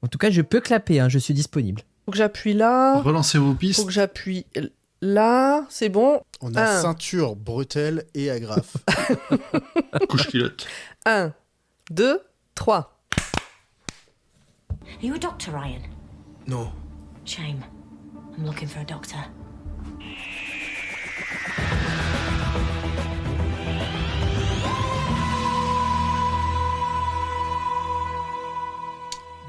En tout cas, je peux clapper, je suis disponible. Faut que j'appuie là. Relancez vos pistes. Faut que j'appuie là. C'est bon. On a ceinture, bretelle et agrafe. Couche culotte. 1, 2, 3. Are you a doctor, Ryan? No. Shame. I'm looking for a doctor.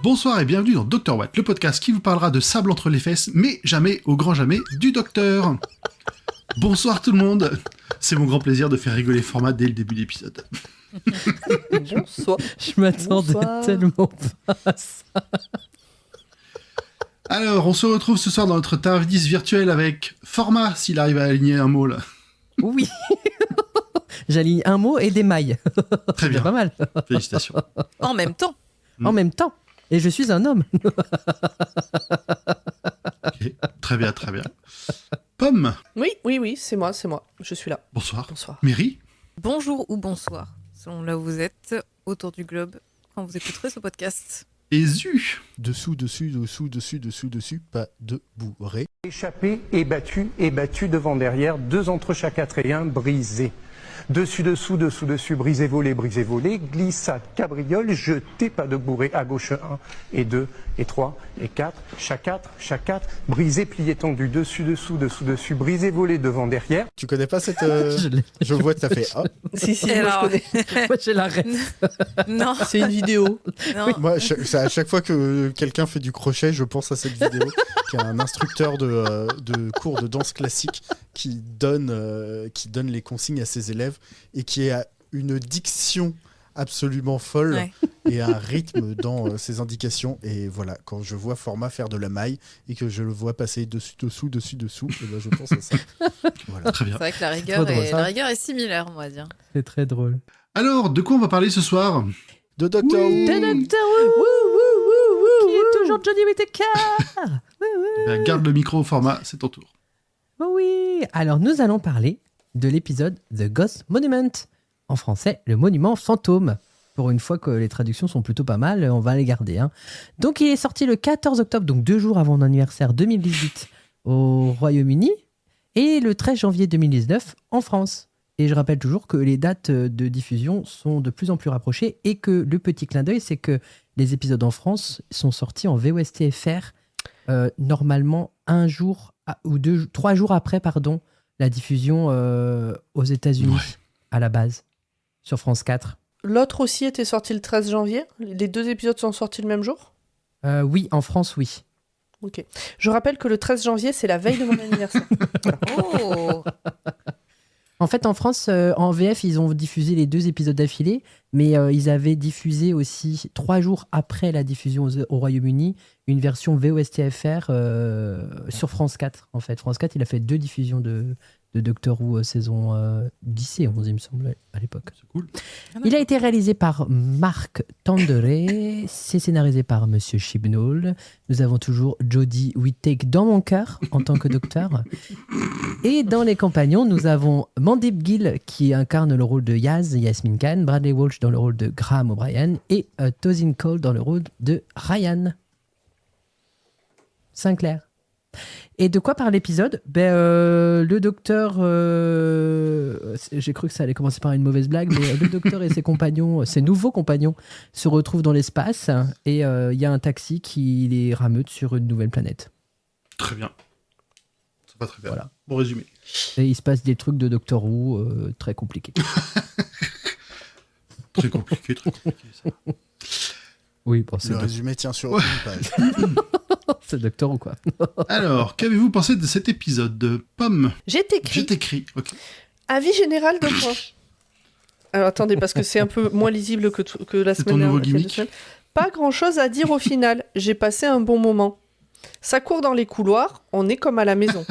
Bonsoir et bienvenue dans Dr Watt, le podcast qui vous parlera de sable entre les fesses, mais jamais, au grand jamais, du docteur. Bonsoir tout le monde. C'est mon grand plaisir de faire rigoler Format dès le début de l'épisode. Bonsoir. Je m'attendais tellement pas à ça. Alors, on se retrouve ce soir dans notre Tardis virtuel avec Format, s'il arrive à aligner un mot là. Oui. J'aligne un mot et des mailles. Très bien. C'est pas mal. Félicitations. En même temps. En même temps. Et je suis un homme. Okay. Très bien, très bien. Pomme. Oui, c'est moi. Je suis là. Bonsoir. Bonsoir. Mary. Bonjour ou bonsoir, selon là où vous êtes, autour du globe, quand vous écouterez ce podcast. Et Zu. Dessous, dessus, pas de bourré. Échappé et battu devant derrière, 2 entre chaque et 1 brisé. Dessus, brisé, volé, glissade, cabriole, jeté, pas de bourré, à gauche 1 et 2 et 3 et 4, chaque 4, brisé, plié, tendu, dessus, brisé, volé, devant, derrière. Tu connais pas cette... Je vois que t'as fait A. Si, Alors... moi je connais. Moi j'ai la ref. Non. C'est une vidéo. Non. Moi, à chaque fois que quelqu'un fait du crochet, je pense à cette vidéo, qui est un instructeur de cours de danse classique qui donne les consignes à ses élèves et qui a une diction absolument folle et un rythme dans ses indications. Et voilà, quand je vois Format faire de la maille et que je le vois passer dessus, et ben je pense à ça. Voilà. Très bien. C'est vrai que la rigueur est similaire, on va dire. C'est très drôle. Alors, de quoi on va parler ce soir ? De Doctor Who. De Doctor Who. Qui est toujours Johnny Whittaker. Ben, garde le micro au Format, c'est ton tour. Oui. Alors, nous allons parler de l'épisode The Ghost Monument. En français, le monument fantôme. Pour une fois que les traductions sont plutôt pas mal, on va les garder. Donc, il est sorti le 14 octobre, donc 2 jours avant mon anniversaire 2018 au Royaume-Uni et le 13 janvier 2019 en France. Et je rappelle toujours que les dates de diffusion sont de plus en plus rapprochées et que le petit clin d'œil, c'est que les épisodes en France sont sortis en VOSTFR normalement 3 jours après la diffusion aux États-Unis à la base sur France 4. L'autre aussi était sorti le 13 janvier. Les 2 épisodes sont sortis le même jour. Oui, en France, oui. Ok. Je rappelle que le 13 janvier, c'est la veille de mon anniversaire. Oh. En fait, en France, en VF, ils ont diffusé les 2 épisodes d'affilée, mais ils avaient diffusé aussi 3 jours après la diffusion au Royaume-Uni une version VOSTFR sur France 4. En fait, France 4, il a fait 2 diffusions de Doctor Who saison 10 et 11, il me semble, à l'époque. C'est cool. Il a été réalisé par Marc Tenderet, c'est scénarisé par Monsieur Chibnall. Nous avons toujours Jodie Whittaker dans mon cœur en tant que docteur. Et dans les compagnons, nous avons Mandip Gill qui incarne le rôle de Yasmin Khan, Bradley Walsh dans le rôle de Graham O'Brien et Tosin Cole dans le rôle de Ryan Sinclair. Et de quoi parle l'épisode ? Le docteur... j'ai cru que ça allait commencer par une mauvaise blague, mais le docteur et ses compagnons, ses nouveaux compagnons, se retrouvent dans l'espace et il y a un taxi qui les rameute sur une nouvelle planète. Très bien. Ça va très bien. Voilà. Bon résumé. Et il se passe des trucs de Doctor Who très compliqués. Très compliqué ça. Oui, bon, c'est Le résumé tient sur une page. c'est Doctor Who, quoi. Alors, qu'avez-vous pensé de cet épisode de Pomme ? J'ai écrit. Ok. Avis général de quoi ? Alors attendez, parce que c'est un peu moins lisible que la C'est semaine ton nouveau dernière. gimmick. Pas grand-chose à dire au final. J'ai passé un bon moment. Ça court dans les couloirs, on est comme à la maison.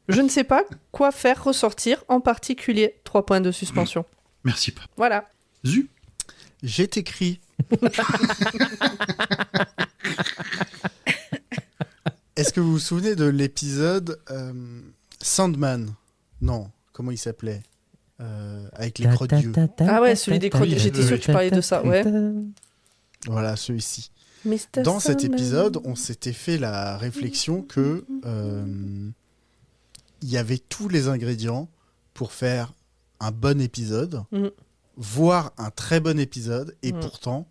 Je ne sais pas quoi faire ressortir, en particulier 3 points de suspension. Merci, Pomme. Voilà. Zu ? J'ai écrit. Est-ce que vous vous souvenez de l'épisode Sandman ? Non, comment il s'appelait ? Avec les crottes d'yeux. Ah ouais, celui des crottes d'yeux. J'étais sûre que tu parlais de ça, ouais. Voilà, celui-ci. Mr. Dans cet Sandman. épisode, on s'était fait la réflexion que il y avait tous les ingrédients pour faire un bon épisode, voire un très bon épisode, et pourtant,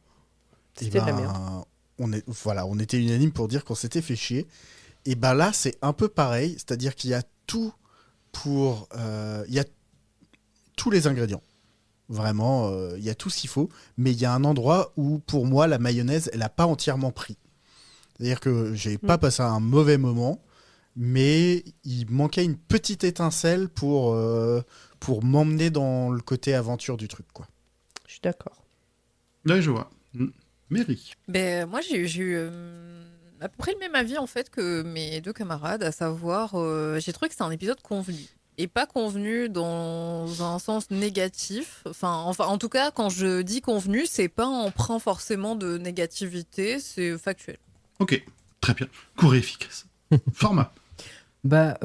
C'était la merde. on était unanime pour dire qu'on s'était fait chier. Et ben là, c'est un peu pareil, c'est-à-dire qu'il y a tout pour, il y a tous les ingrédients. Vraiment, il y a tout ce qu'il faut, mais il y a un endroit où, pour moi, la mayonnaise, elle n'a pas entièrement pris. C'est-à-dire que j'ai pas passé un mauvais moment, mais il manquait une petite étincelle pour m'emmener dans le côté aventure du truc, quoi. Je suis d'accord. Ouais, je vois. Mary. Ben, moi, j'ai eu à peu près le même avis en fait que mes deux camarades, à savoir, j'ai trouvé que c'était un épisode convenu. Et pas convenu dans un sens négatif. Enfin, en tout cas, quand je dis convenu, c'est pas emprunt forcément de négativité, c'est factuel. Ok, très bien. Court et efficace. Format. Bah,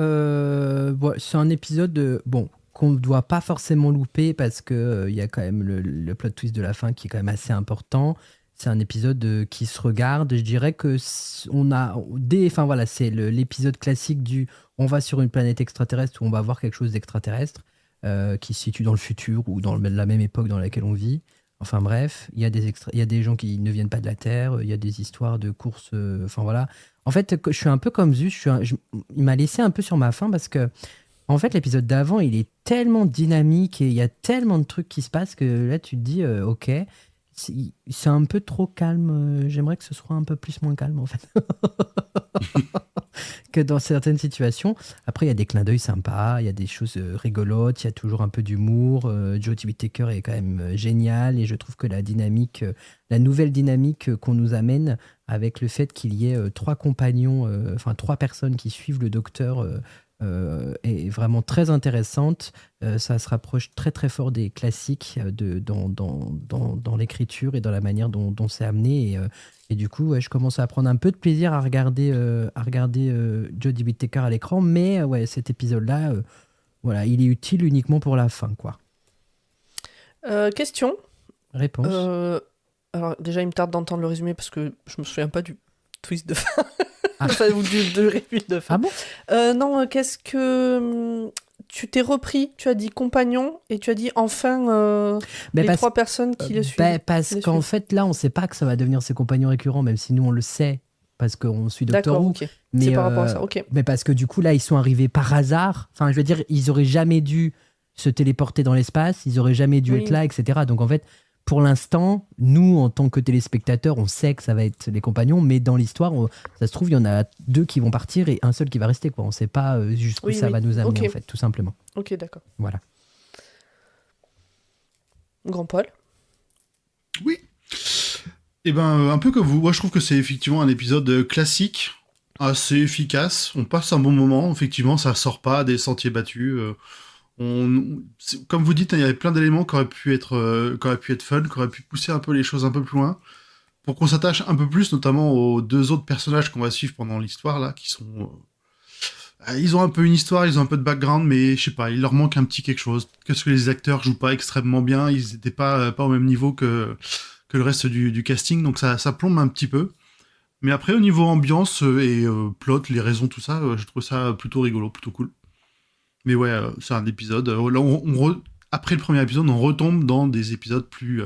c'est un épisode qu'on ne doit pas forcément louper parce que il y a quand même le plot twist de la fin qui est quand même assez important. C'est un épisode qui se regarde. Je dirais que c'est l'épisode classique du on va sur une planète extraterrestre où on va voir quelque chose d'extraterrestre qui se situe dans le futur ou dans la même époque dans laquelle on vit. Enfin bref, il y a des gens qui ne viennent pas de la Terre, il y a des histoires de courses. Enfin voilà. En fait, je suis un peu comme Zeus. Il m'a laissé un peu sur ma faim parce que en fait, l'épisode d'avant, il est tellement dynamique et il y a tellement de trucs qui se passent que là, tu te dis, ok, c'est un peu trop calme. J'aimerais que ce soit un peu moins calme, en fait, que dans certaines situations. Après, il y a des clins d'œil sympas, il y a des choses rigolotes, il y a toujours un peu d'humour. Jodie Whittaker est quand même génial et je trouve que la nouvelle dynamique qu'on nous amène avec le fait qu'il y ait trois compagnons, trois personnes qui suivent le docteur est vraiment très intéressante. Ça se rapproche très très fort des classiques dans l'écriture et dans la manière dont c'est amené. Et du coup, je commence à prendre un peu de plaisir à regarder Jodie Whittaker à l'écran. Mais cet épisode-là, il est utile uniquement pour la fin, quoi. Question. Réponse. Alors déjà, il me tarde d'entendre le résumé parce que je me souviens pas du twist de fin. Enfin, ou de rébut de fin. Ah bon ? Non, qu'est-ce que... Tu t'es repris, tu as dit compagnon, et tu as dit enfin trois personnes qui le suivent. Parce qu'en fait, là, on ne sait pas que ça va devenir ses compagnons récurrents, même si nous, on le sait, parce qu'on suit Doctor Who. Ok. Mais, c'est par rapport à ça, ok. Mais parce que du coup, là, ils sont arrivés par hasard. Enfin, je veux dire, ils n'auraient jamais dû se téléporter dans l'espace, ils n'auraient jamais dû être là, etc. Donc, en fait, pour l'instant, nous, en tant que téléspectateurs, on sait que ça va être les compagnons, mais dans l'histoire, ça se trouve, il y en a 2 qui vont partir et un seul qui va rester, quoi. On ne sait pas jusqu'où ça va nous amener, en fait, tout simplement. Ok, d'accord. Voilà. Grand Paul ? Oui. Eh ben, un peu comme vous. Moi, je trouve que c'est effectivement un épisode classique, assez efficace. On passe un bon moment. Effectivement, ça sort pas des sentiers battus. Comme vous dites, il y avait plein d'éléments qui auraient pu être fun, qui auraient pu pousser un peu les choses un peu plus loin, pour qu'on s'attache un peu plus, notamment aux 2 autres personnages qu'on va suivre pendant l'histoire, là, qui sont... ils ont un peu une histoire, ils ont un peu de background, mais je sais pas, il leur manque un petit quelque chose. Parce que les acteurs jouent pas extrêmement bien, ils étaient pas au même niveau que le reste du casting, donc ça plombe un petit peu. Mais après, au niveau ambiance et plot, les raisons, tout ça, je trouve ça plutôt rigolo, plutôt cool. Mais ouais, c'est un épisode. Là, après le premier épisode, on retombe dans des épisodes plus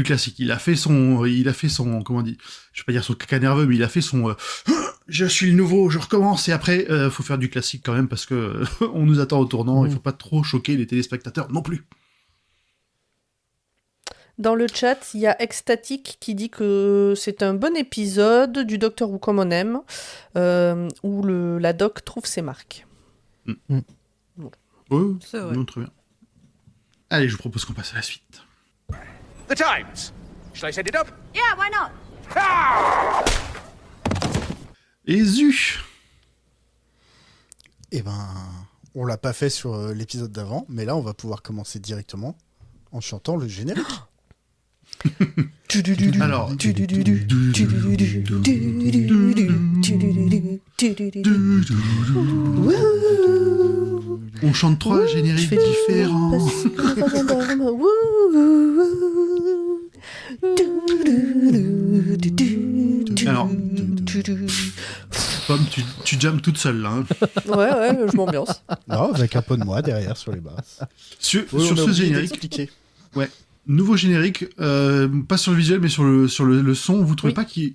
classiques. Il a fait son, comment on dit, je vais pas dire son caca nerveux, mais il a fait son, je suis le nouveau, je recommence. Et après, faut faire du classique quand même parce que on nous attend au tournant. Il faut pas trop choquer les téléspectateurs non plus. Dans le chat, il y a Ecstatic qui dit que c'est un bon épisode du Doctor Who comme on aime, où la doc trouve ses marques. Oui, C'est vrai. non, très bien. Allez, je vous propose qu'on passe à la suite. The Times. Shall I set it up? Yeah, why not? Et Zu. Eh ben, on l'a pas fait sur l'épisode d'avant, mais là, on va pouvoir commencer directement en chantant le générique. Alors, on chante 3 génériques différents. Pomme, tu jammes toute seule là. Hein. Ouais, je m'ambiance. Non, avec un peu de moi derrière sur les basses. Sur Oui, on a ce oublié générique, d'expliquer. nouveau générique, pas sur le visuel mais sur le son, vous trouvez Oui. pas qu'il,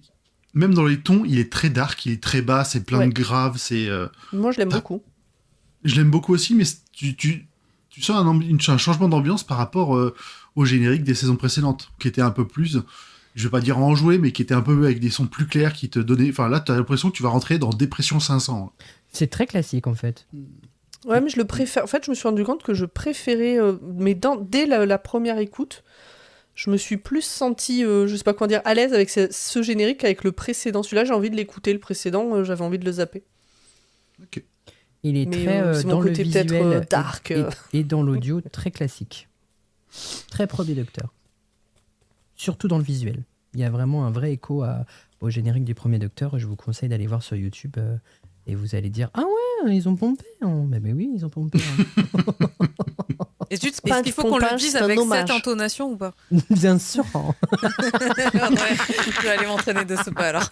même dans les tons, il est très dark, il est très bas, c'est plein Ouais. de graves, c'est. Moi, je l'aime beaucoup. Je l'aime beaucoup aussi, mais tu sens un changement d'ambiance par rapport au générique des saisons précédentes, qui était un peu plus, je vais pas dire enjoué, mais qui était un peu avec des sons plus clairs, qui te donnaient. Enfin là, t'as l'impression que tu vas rentrer dans Dépression 500. C'est très classique en fait. Ouais, mais je le préfère. En fait, je me suis rendu compte que je préférais. Mais dès la première écoute, je me suis plus sentie, je sais pas comment dire, à l'aise avec ce générique qu'avec le précédent. Celui-là, j'ai envie de l'écouter. Le précédent, j'avais envie de le zapper. Ok. Il est Mais, très c'est dans mon le côté visuel peut-être, dark, et dans l'audio très classique. Très premier Docteur. Surtout dans le visuel. Il y a vraiment un vrai écho au générique du premier Docteur. Je vous conseille d'aller voir sur YouTube et vous allez dire « Ah ouais, ils ont pompé hein. » Mais oui, ils ont pompé. Hein. Est-ce pas qu'il faut qu'on le pompage, dise c'est un avec hommage. cette intonation ou pas? Bien sûr. Hein. Ouais, je vais aller m'entraîner de ce pas alors.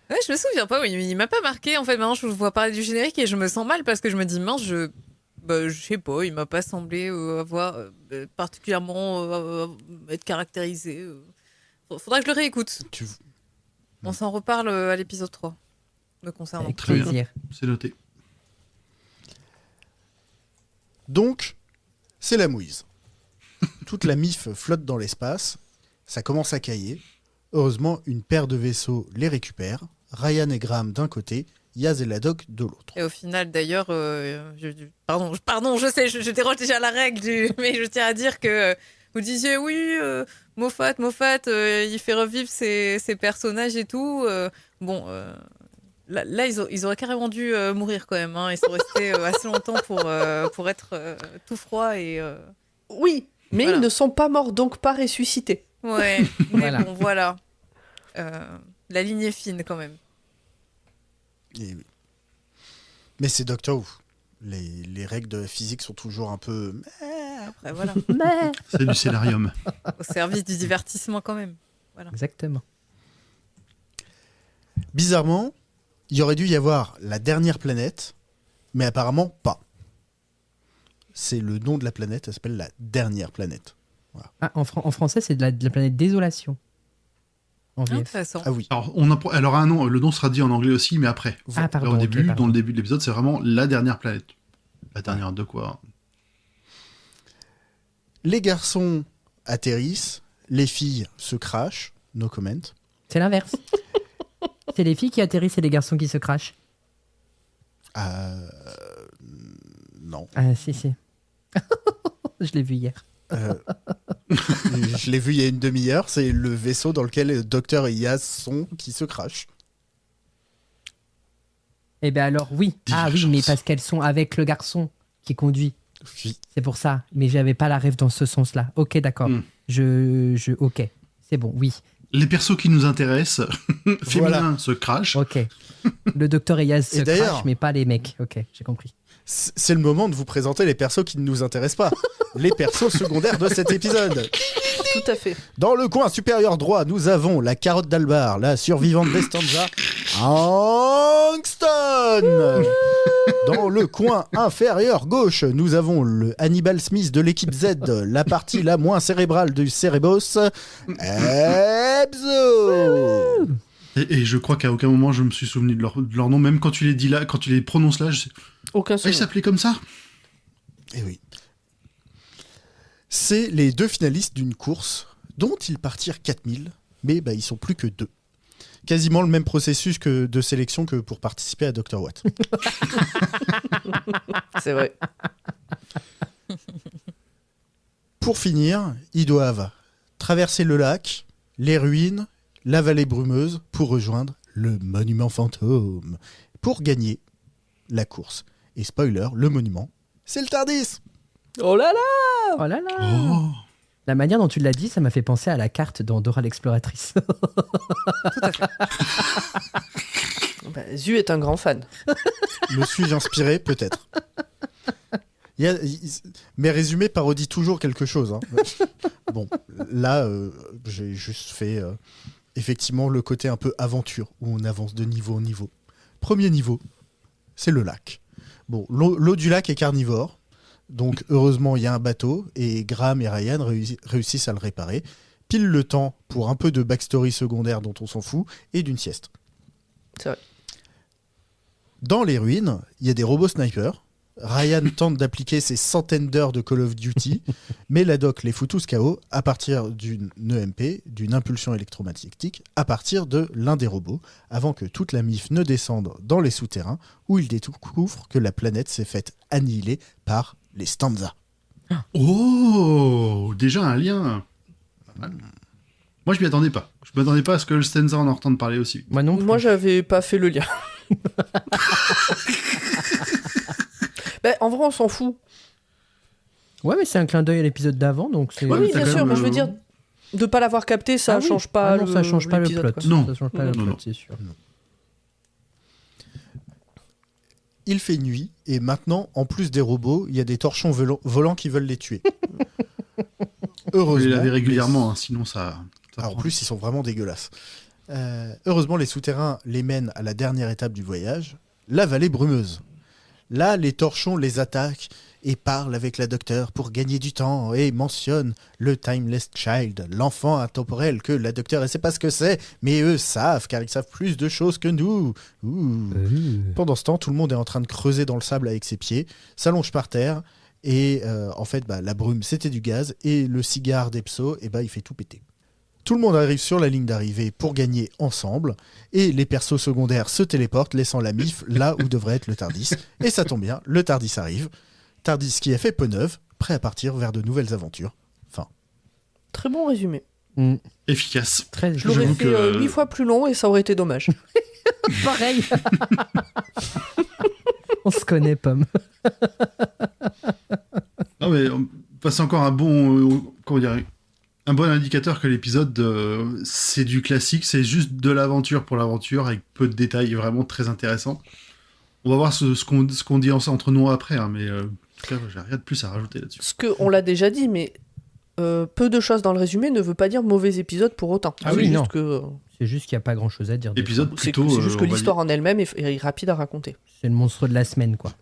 Ouais, je me souviens pas, oui, il m'a pas marqué. En fait, maintenant, je vois parler du générique et je me sens mal parce que je me dis, mince, je sais pas, il m'a pas semblé avoir particulièrement être caractérisé. Faudra que je le réécoute. On s'en reparle à l'épisode 3, me concernant. Avec Très bien. plaisir. C'est noté. Donc, c'est la mouise. Toute la mif flotte dans l'espace. Ça commence à cailler. Heureusement, une paire de vaisseaux les récupère. Ryan et Graham d'un côté, Yaz et Ladok de l'autre. Et au final, d'ailleurs, pardon, je sais, je déroge déjà la règle, mais je tiens à dire que vous disiez, oui, Moffat, il fait revivre ses personnages et tout. Là, ils auraient carrément dû mourir quand même. Hein. Ils sont restés assez longtemps pour être tout froid et... Oui, mais Voilà. ils ne sont pas morts, donc pas ressuscités. Ouais, mais Voilà. bon, voilà. La ligne est fine quand même. Et oui. Mais c'est Doctor Who. Les règles de physique sont toujours un peu... Après, voilà. Mais... C'est du scénarium. Au service du divertissement quand même. Exactement. Bizarrement, il y aurait dû y avoir la dernière planète, mais apparemment pas. C'est le nom de la planète, elle s'appelle la dernière planète. Ah, en français, c'est de la planète Désolation. En VF. Intéressant. Ah oui. Alors, elle aura un nom, le nom sera dit en anglais aussi, mais après. Ah, pardon. Là, ok, pardon. dans le début de l'épisode, c'est vraiment la dernière planète. La dernière de quoi? Les garçons atterrissent, les filles se crachent, no comment. C'est l'inverse. C'est les filles qui atterrissent et les garçons qui se crachent. Non. Ah, si. Je l'ai vu hier. Je l'ai vu il y a une demi-heure, c'est le vaisseau dans lequel le Docteur et Yaz sont qui se crachent. Eh bien alors, oui. Ah oui, mais parce qu'elles sont avec le garçon qui conduit. Oui. C'est pour ça. Mais j'avais pas la rêve dans ce sens-là. Ok, d'accord. Ok. C'est bon, oui. Les persos qui nous intéressent, féminins, se crachent. Ok. Le docteur et Yaz Et se d'ailleurs- crachent, mais pas les mecs. Ok, j'ai compris. C'est le moment de vous présenter les persos qui ne nous intéressent pas. Les persos secondaires de cet épisode. Tout à fait. Dans le coin supérieur droit, nous avons la carotte d'Albar, la survivante d'Estanza, Angston. Dans le coin inférieur gauche, nous avons le Hannibal Smith de l'équipe Z, la partie la moins cérébrale du Cerebos, Ebzo. Et je crois qu'à aucun moment je me suis souvenu de leur nom, même quand tu les dis là, quand tu les prononces là, Aucun il souvenir. s'appelait comme ça. Eh oui. C'est les deux finalistes d'une course dont ils partirent 4000, mais ils sont plus que 2. Quasiment le même processus de sélection que pour participer à Dr. Watt. C'est vrai. Pour finir, ils doivent traverser le lac, les ruines, la vallée brumeuse pour rejoindre le monument fantôme, pour gagner la course. Et spoiler, le monument, c'est le Tardis. Oh là là. Oh là là. Oh. La manière dont tu l'as dit, ça m'a fait penser à la carte dans Dora l'exploratrice. Zu est un grand fan. Me suis-je inspiré? Peut-être. Mes résumés parodient toujours quelque chose. Hein. Bon, là, j'ai juste fait effectivement le côté un peu aventure, où on avance de niveau en niveau. Premier niveau, c'est le lac. Bon, l'eau du lac est carnivore, donc heureusement il y a un bateau, et Graham et Ryan réussissent à le réparer. Pile le temps pour un peu de backstory secondaire dont on s'en fout, et d'une sieste. C'est vrai. Dans les ruines, il y a des robots snipers. Ryan tente d'appliquer ses centaines d'heures de Call of Duty, mais la doc les fout tous KO à partir d'une EMP, d'une impulsion électromagnétique, à partir de l'un des robots, avant que toute la MIF ne descende dans les souterrains, où ils découvrent que la planète s'est faite annihiler par les Stanza. Oh, déjà un lien. Pas mal. Moi, je m'y attendais pas. Je m'attendais pas à ce que le Stanza en entende parler aussi. Moi non plus. Moi, j'avais pas fait le lien. En vrai, on s'en fout. Ouais, mais c'est un clin d'œil à l'épisode d'avant, donc c'est. Oui, t'as bien quand sûr, même, mais je veux dire, de pas l'avoir capté, ça change pas non, ça change pas le l'épisode, plot. quoi. Non. Ça change pas le Non, plot, non. c'est sûr. Il fait nuit, et maintenant, en plus des robots, il y a des torchons volants qui veulent les tuer. Je Heureusement. les lavais régulièrement, hein, sinon ça Alors, en prend. plus, ils sont vraiment dégueulasses. Heureusement, les souterrains les mènent à la dernière étape du voyage, la vallée brumeuse. Là, les torchons les attaquent et parlent avec la docteure pour gagner du temps et mentionnent le Timeless Child, l'enfant intemporel que la docteure ne sait pas ce que c'est, mais eux savent car ils savent plus de choses que nous. Pendant ce temps, tout le monde est en train de creuser dans le sable avec ses pieds, s'allonge par terre et en fait, la brume c'était du gaz et le cigare d'Epso, il fait tout péter. Tout le monde arrive sur la ligne d'arrivée pour gagner ensemble, et les persos secondaires se téléportent, laissant la MIF là où devrait être le Tardis. Et ça tombe bien, le Tardis arrive. Tardis qui a fait peau neuve, prêt à partir vers de nouvelles aventures. Fin. Très bon résumé. Efficace. Très. Je l'aurais J'avoue fait que- 8 fois plus long et ça aurait été dommage. Pareil. On se connaît, Pomme. Non, mais on passe encore un bon. Comment dire, un bon indicateur que l'épisode, c'est du classique, c'est juste de l'aventure pour l'aventure, avec peu de détails vraiment très intéressants. On va voir ce qu'on dit entre nous après, hein, mais en tout cas, j'ai rien de plus à rajouter là-dessus. Parce qu'on l'a déjà dit, mais peu de choses dans le résumé ne veut pas dire mauvais épisode pour autant. Ah C'est oui, juste non. que C'est juste qu'il n'y a pas grand chose à dire. des Épisode c'est plutôt. c'est juste que on va l'histoire en elle-même est rapide à raconter. fois. C'est le monstre de la semaine, quoi.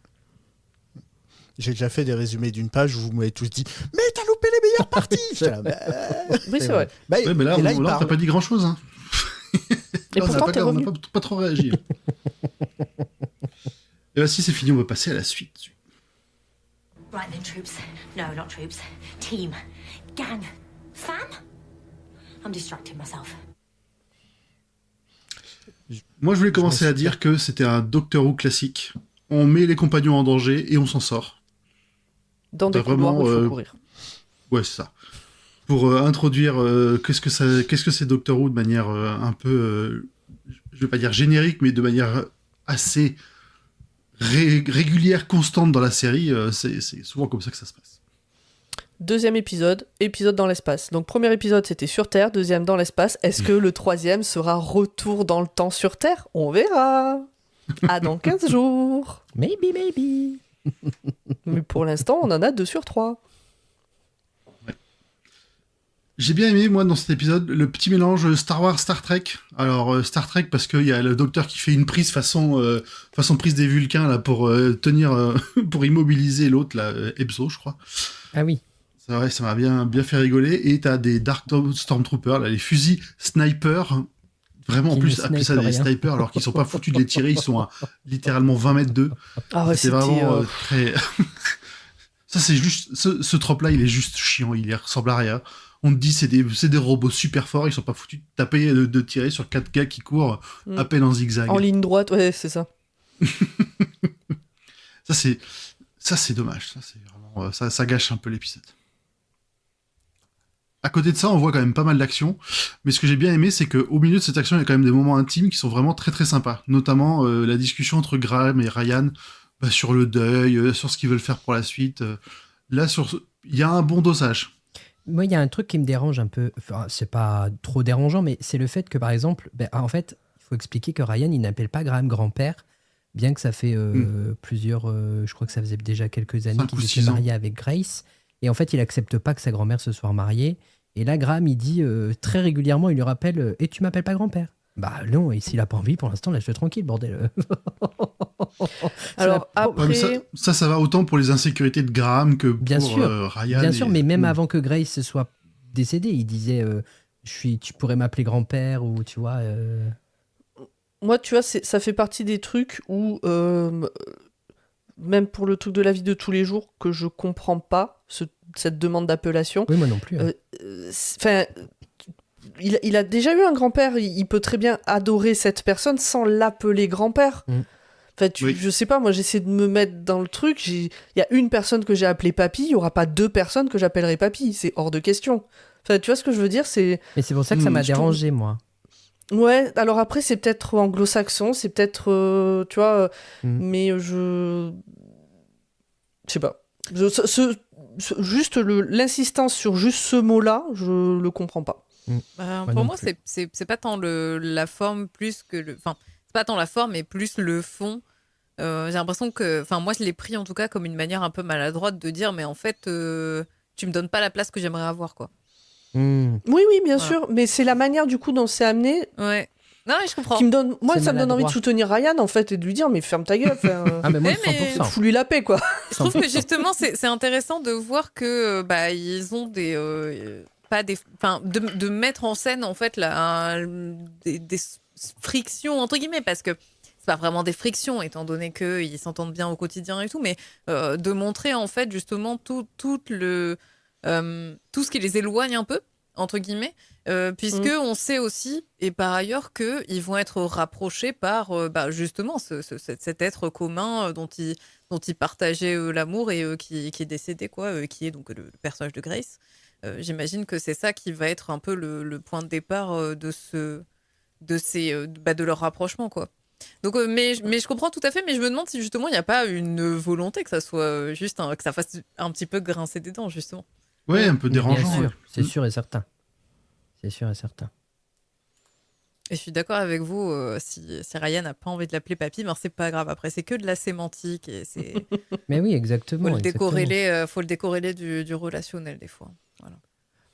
J'ai déjà fait des résumés d'une page où vous m'avez tous dit « Mais t'as loupé les meilleures parties !» J'étais là, Oui, c'est vrai. dire. Ouais, mais là, et là, on il t'as parle. pas dit grand-chose. Hein. Et Là, pourtant, t'es on revenu. n'a pas trop réagi. Et bah, si c'est fini, on va passer à la suite. Right then, troops. No, not troops. Team. Gang. Fam? I'm distracting myself. Moi, je voulais commencer à dire que c'était un Doctor Who classique. On met les compagnons en danger et on s'en sort. Dans des T'as couloirs où il vraiment, faut courir. Ouais, c'est ça. Pour introduire qu'est-ce que c'est Doctor Who de manière un peu, je vais pas dire générique, mais de manière assez régulière, constante dans la série, c'est souvent comme ça que ça se passe. Deuxième épisode dans l'espace. Donc premier épisode c'était sur Terre, deuxième dans l'espace. Est-ce que le troisième sera retour dans le temps sur Terre ? On verra. À dans 15 jours. Maybe, maybe. Mais pour l'instant on en a 2 sur 3. J'ai bien aimé, moi, dans cet épisode, le petit mélange Star Wars, Star Trek. Alors, Star Trek, parce qu'il y a le docteur qui fait une prise façon prise des Vulcains, là, pour tenir, pour immobiliser l'autre, là, Ebso, je crois. Ah oui. C'est vrai, ça m'a bien fait rigoler. Et t'as des Dark Stormtroopers, là, les fusils snipers. Vraiment, en Qui plus, ne appeler ça snipent des rien. snipers, alors qu'ils sont pas foutus de les tirer, ils sont à littéralement 20 mètres d'eux. Ah ouais, C'est c'était vraiment très... Ça, c'est juste... Ce trope-là, il est juste chiant, il ressemble à rien. On te dit, c'est des robots super forts, ils sont pas foutus de taper, de tirer sur 4 gars qui courent à peine en zigzag. en ligne droite, ouais, c'est ça. Ça, c'est dommage. Ça, c'est vraiment... ça gâche un peu l'épisode. À côté de ça, on voit quand même pas mal d'action. Mais ce que j'ai bien aimé, c'est qu'au milieu de cette action, il y a quand même des moments intimes qui sont vraiment très très sympas. Notamment la discussion entre Graham et Ryan sur le deuil, sur ce qu'ils veulent faire pour la suite. Là, il y a un bon dosage. Moi, il y a un truc qui me dérange un peu. Enfin, c'est pas trop dérangeant, mais c'est le fait que, par exemple, en fait, il faut expliquer que Ryan, il n'appelle pas Graham grand-père, bien que ça fait plusieurs... je crois que ça faisait déjà quelques années 5 ou qu'il 6 était ans. marié avec Grace. Et en fait, il accepte pas que sa grand-mère se soit mariée. Et là, Graham, il dit très régulièrement, il lui rappelle Et tu m'appelles pas grand-père ? Bah non, et s'il a pas envie, pour l'instant, laisse-le tranquille, bordel. Alors Ouais, mais après, ça va autant pour les insécurités de Graham que Bien pour sûr. Ryan. Bien et- sûr, mais même avant que Grace soit décédée, il disait tu pourrais m'appeler grand-père, ou tu vois... moi, tu vois, ça fait partie des trucs où, même pour le truc de la vie de tous les jours, que je comprends pas, cette demande d'appellation. Oui, moi non plus. hein. Enfin, il a déjà eu un grand-père, il peut très bien adorer cette personne sans l'appeler grand-père. Mm. Enfin, Oui. je sais pas, moi j'essaie de me mettre dans le truc. Il y a une personne que j'ai appelée papy, il y aura pas 2 personnes que j'appellerai papy, c'est hors de question. Enfin, tu vois ce que je veux dire, c'est... Mais c'est pour ça que ça m'a je trouve- dérangé, moi. Ouais, alors après c'est peut-être anglo-saxon, c'est peut-être, tu vois, mais je sais pas. Juste l'insistance sur juste ce mot-là, je le comprends pas. Moi Pour non moi, plus. c'est pas tant la forme plus que le. Enfin, c'est pas tant la forme, mais plus le fond. J'ai l'impression que. Enfin, moi, je l'ai pris en tout cas comme une manière un peu maladroite de dire, mais en fait, tu me donnes pas la place que j'aimerais avoir, quoi. Hmm. Oui, bien Voilà. sûr, mais c'est la manière du coup dont c'est amené Ouais. Non, mais je comprends. qui me donne. Moi, C'est ça me donne envie de maladroit. soutenir Ryan en fait et de lui dire mais ferme ta gueule. Ah, mais moi, Mais 100%. Fous-lui la paix quoi. Je trouve que justement, c'est intéressant de voir que bah, ils ont des. Pas des. Enfin, de mettre en scène, en fait, des frictions, entre guillemets, parce que c'est pas vraiment des frictions, étant donné qu'ils s'entendent bien au quotidien et tout, mais de montrer, en fait, justement, tout ce qui les éloigne un peu, entre guillemets, puisque on sait aussi, et par ailleurs, qu'ils vont être rapprochés par bah, justement cet être commun dont ils partageaient l'amour et qui est décédé, quoi, qui est donc le personnage de Grace. J'imagine que c'est ça qui va être un peu le point de départ de leur rapprochement, quoi. Donc, mais je comprends tout à fait, mais je me demande si justement il n'y a pas une volonté que ça soit juste que ça fasse un petit peu grincer des dents, justement. Ouais, un peu Mais dérangeant. Bien sûr, ouais. c'est sûr et certain. C'est sûr et certain. Et je suis d'accord avec vous, si Ryan n'a pas envie de l'appeler papy, ben c'est pas grave. Après, c'est que de la sémantique et c'est Mais oui, exactement. faut le exactement. décorréler du relationnel des fois. Voilà.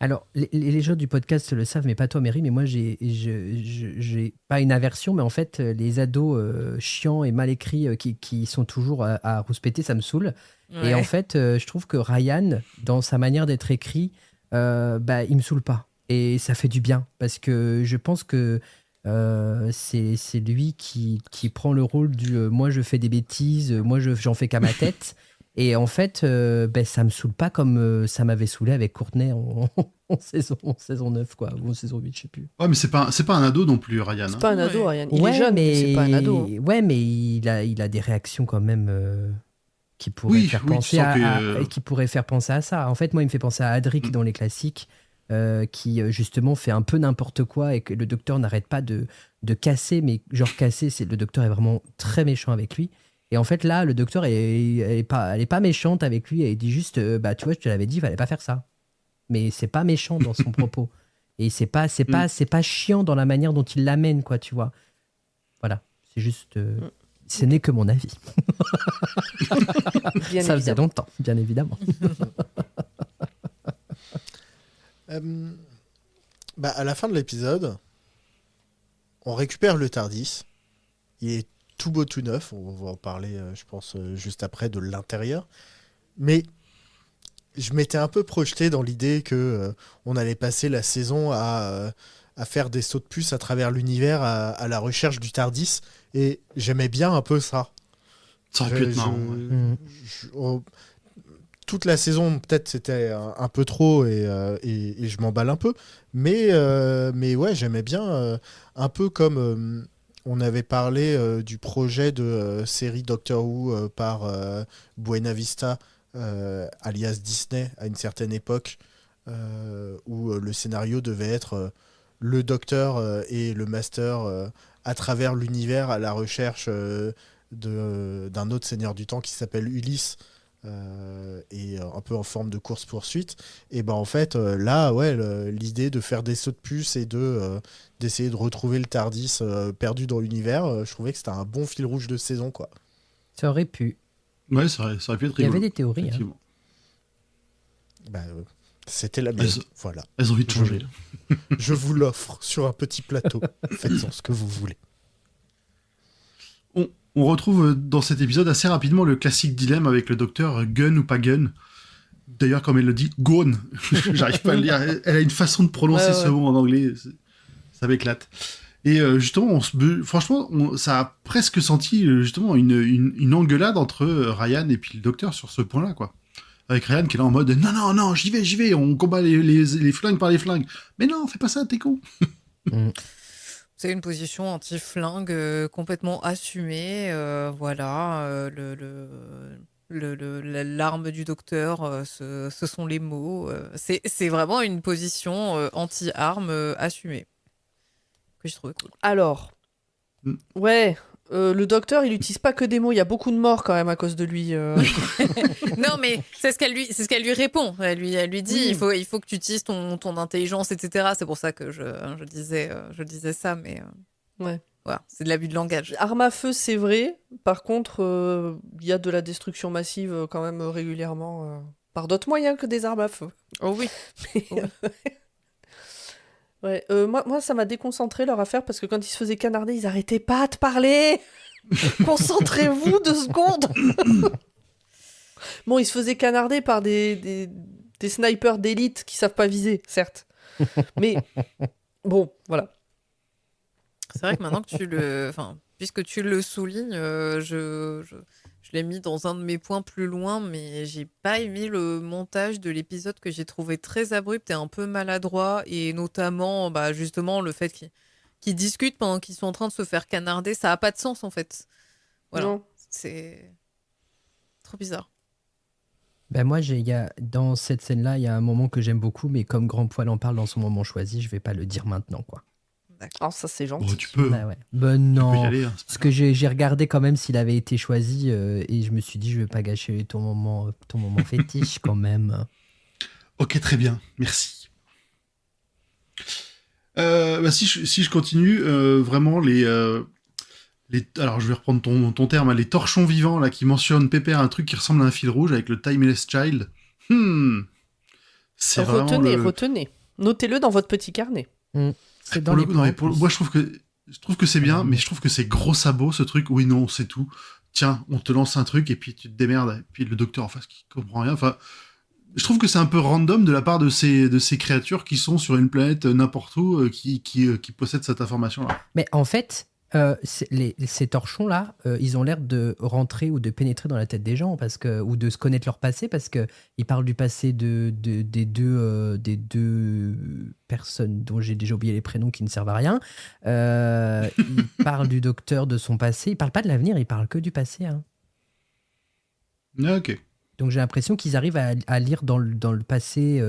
Alors, les gens du podcast le savent, mais pas toi, Mary, mais moi, j'ai pas une aversion, mais en fait, les ados chiants et mal écrits qui sont toujours à rouspéter, ça me saoule. Et en fait, je trouve que Ryan, dans sa manière d'être écrit, bah, il me saoule pas. Et ça fait du bien, parce que je pense que c'est lui qui prend le rôle du moi, je fais des bêtises, moi, j'en fais qu'à ma tête. Et en fait, ben, ça me saoule pas comme ça m'avait saoulé avec Courtney en saison 9, quoi, ou en saison 8, je sais plus. Ouais, mais c'est pas un ado non plus, Ryan. C'est hein. pas un ado, Ouais. Ryan. Il est jeune, mais c'est pas un ado. hein. Ouais, mais il a des réactions quand même qui pourraient Oui, faire oui, tu penser sens que- qui pourraient faire penser à ça. En fait, moi, il me fait penser à Adric dans les classiques, qui justement fait un peu n'importe quoi et que le docteur n'arrête pas de casser, mais genre casser, le docteur est vraiment très méchant avec lui. Et en fait, là, le docteur, elle est pas méchante avec lui, elle dit juste, bah, tu vois, je te l'avais dit, il fallait pas faire ça. Mais c'est pas méchant dans son propos. Et c'est pas chiant dans la manière dont il l'amène, quoi, tu vois. Voilà, c'est juste... ce n'est que mon avis. Bien Ça faisait évidemment. longtemps, bien évidemment. Bah, à la fin de l'épisode, on récupère le TARDIS. Il est tout beau, tout neuf. On va en parler, je pense, juste après, de l'intérieur. Mais je m'étais un peu projeté dans l'idée que on allait passer la saison à faire des sauts de puce à travers l'univers, à la recherche du TARDIS. Et j'aimais bien un peu ça. Ça aurait pu être marrant. ouais. Toute la saison, peut-être c'était un peu trop et je m'emballe un peu. Mais ouais, j'aimais bien, un peu comme on avait parlé du projet de série Doctor Who par Buena Vista, alias Disney, à une certaine époque, où le scénario devait être le Docteur et le Master à travers l'univers à la recherche d'un autre Seigneur du Temps qui s'appelle Ulysse. et un peu en forme de course-poursuite. Et ben en fait, là, ouais, l'idée de faire des sauts de puce et d'essayer de retrouver le Tardis perdu dans l'univers, je trouvais que c'était un bon fil rouge de saison, quoi. Ça aurait pu. Ouais, ça aurait pu être Il y avait rigolo, des théories. Hein. effectivement. Bah, c'était la mienne. Voilà. Elles ont envie de changer. Je vous l'offre sur un petit plateau. Faites-en ce que vous voulez. On retrouve dans cet épisode assez rapidement le classique dilemme avec le docteur gun ou pas gun. D'ailleurs, comme elle le dit, gone. J'arrive pas à le dire. Elle a une façon de prononcer ce mot en anglais. Ça m'éclate. Et justement, franchement, ça a presque senti justement une engueulade entre Ryan et puis le docteur sur ce point-là, quoi. Avec Ryan qui est là en mode non, j'y vais, on combat les flingues par les flingues. Mais non, fais pas ça, t'es con. C'est une position anti-flingue complètement assumée. Voilà, l'arme du docteur, ce sont les mots. C'est vraiment une position anti-arme assumée. Que je trouve cool. Alors, ouais, le docteur, il n'utilise pas que des mots. Il y a beaucoup de morts quand même à cause de lui. Non, mais c'est ce qu'elle lui répond. Elle lui dit, il faut que tu utilises ton intelligence, etc. C'est pour ça que je disais ça, mais ouais. Voilà, c'est de l'abus de langage. Arme à feu, c'est vrai. Par contre, il y a de la destruction massive quand même régulièrement par d'autres moyens que des armes à feu. Oh oui. Ouais, moi, ça m'a déconcentré leur affaire parce que quand ils se faisaient canarder, ils arrêtaient pas de parler. Concentrez-vous 2 secondes. Bon, ils se faisaient canarder par des snipers d'élite qui savent pas viser, certes. Mais bon, voilà. C'est vrai que maintenant que puisque tu le soulignes, je l'ai mis dans un de mes points plus loin, mais j'ai pas aimé le montage de l'épisode que j'ai trouvé très abrupt et un peu maladroit, et notamment, justement, le fait qu'ils discutent pendant qu'ils sont en train de se faire canarder, ça a pas de sens en fait. Voilà, Non. c'est trop bizarre. Ben moi, dans cette scène-là, il y a un moment que j'aime beaucoup, mais comme Grand Poil en parle dans son moment choisi, je vais pas le dire maintenant, quoi. Oh, ça c'est gentil. Oh, tu peux. Bah ouais. Ben non. Tu peux y aller, hein, Parce que j'ai regardé quand même s'il avait été choisi et je me suis dit, je vais pas gâcher ton moment fétiche quand même. Ok, très bien, merci. Si je continue, vraiment alors je vais reprendre ton terme, les torchons vivants là qui mentionnent Pépère, un truc qui ressemble à un fil rouge avec le Timeless Child. C'est Retenez. Notez-le dans votre petit carnet. C'est dans les plans, moi je trouve que c'est bien, mais je trouve que c'est gros sabot ce truc. Oui, non, c'est tout. Tiens, on te lance un truc et puis tu te démerdes. Et puis le docteur en face qui comprend rien. Enfin, je trouve que c'est un peu random de la part de ces créatures qui sont sur une planète n'importe où qui possèdent cette information-là. Mais en fait, ces torchons-là, ils ont l'air de rentrer ou de pénétrer dans la tête des gens ou de se connaître leur passé parce qu'ils parlent du passé des deux personnes dont j'ai déjà oublié les prénoms qui ne servent à rien. Ils parlent du docteur, de son passé. Ils parlent pas de l'avenir, ils parlent que du passé. Hein. Ah, ok. Donc j'ai l'impression qu'ils arrivent à lire dans le passé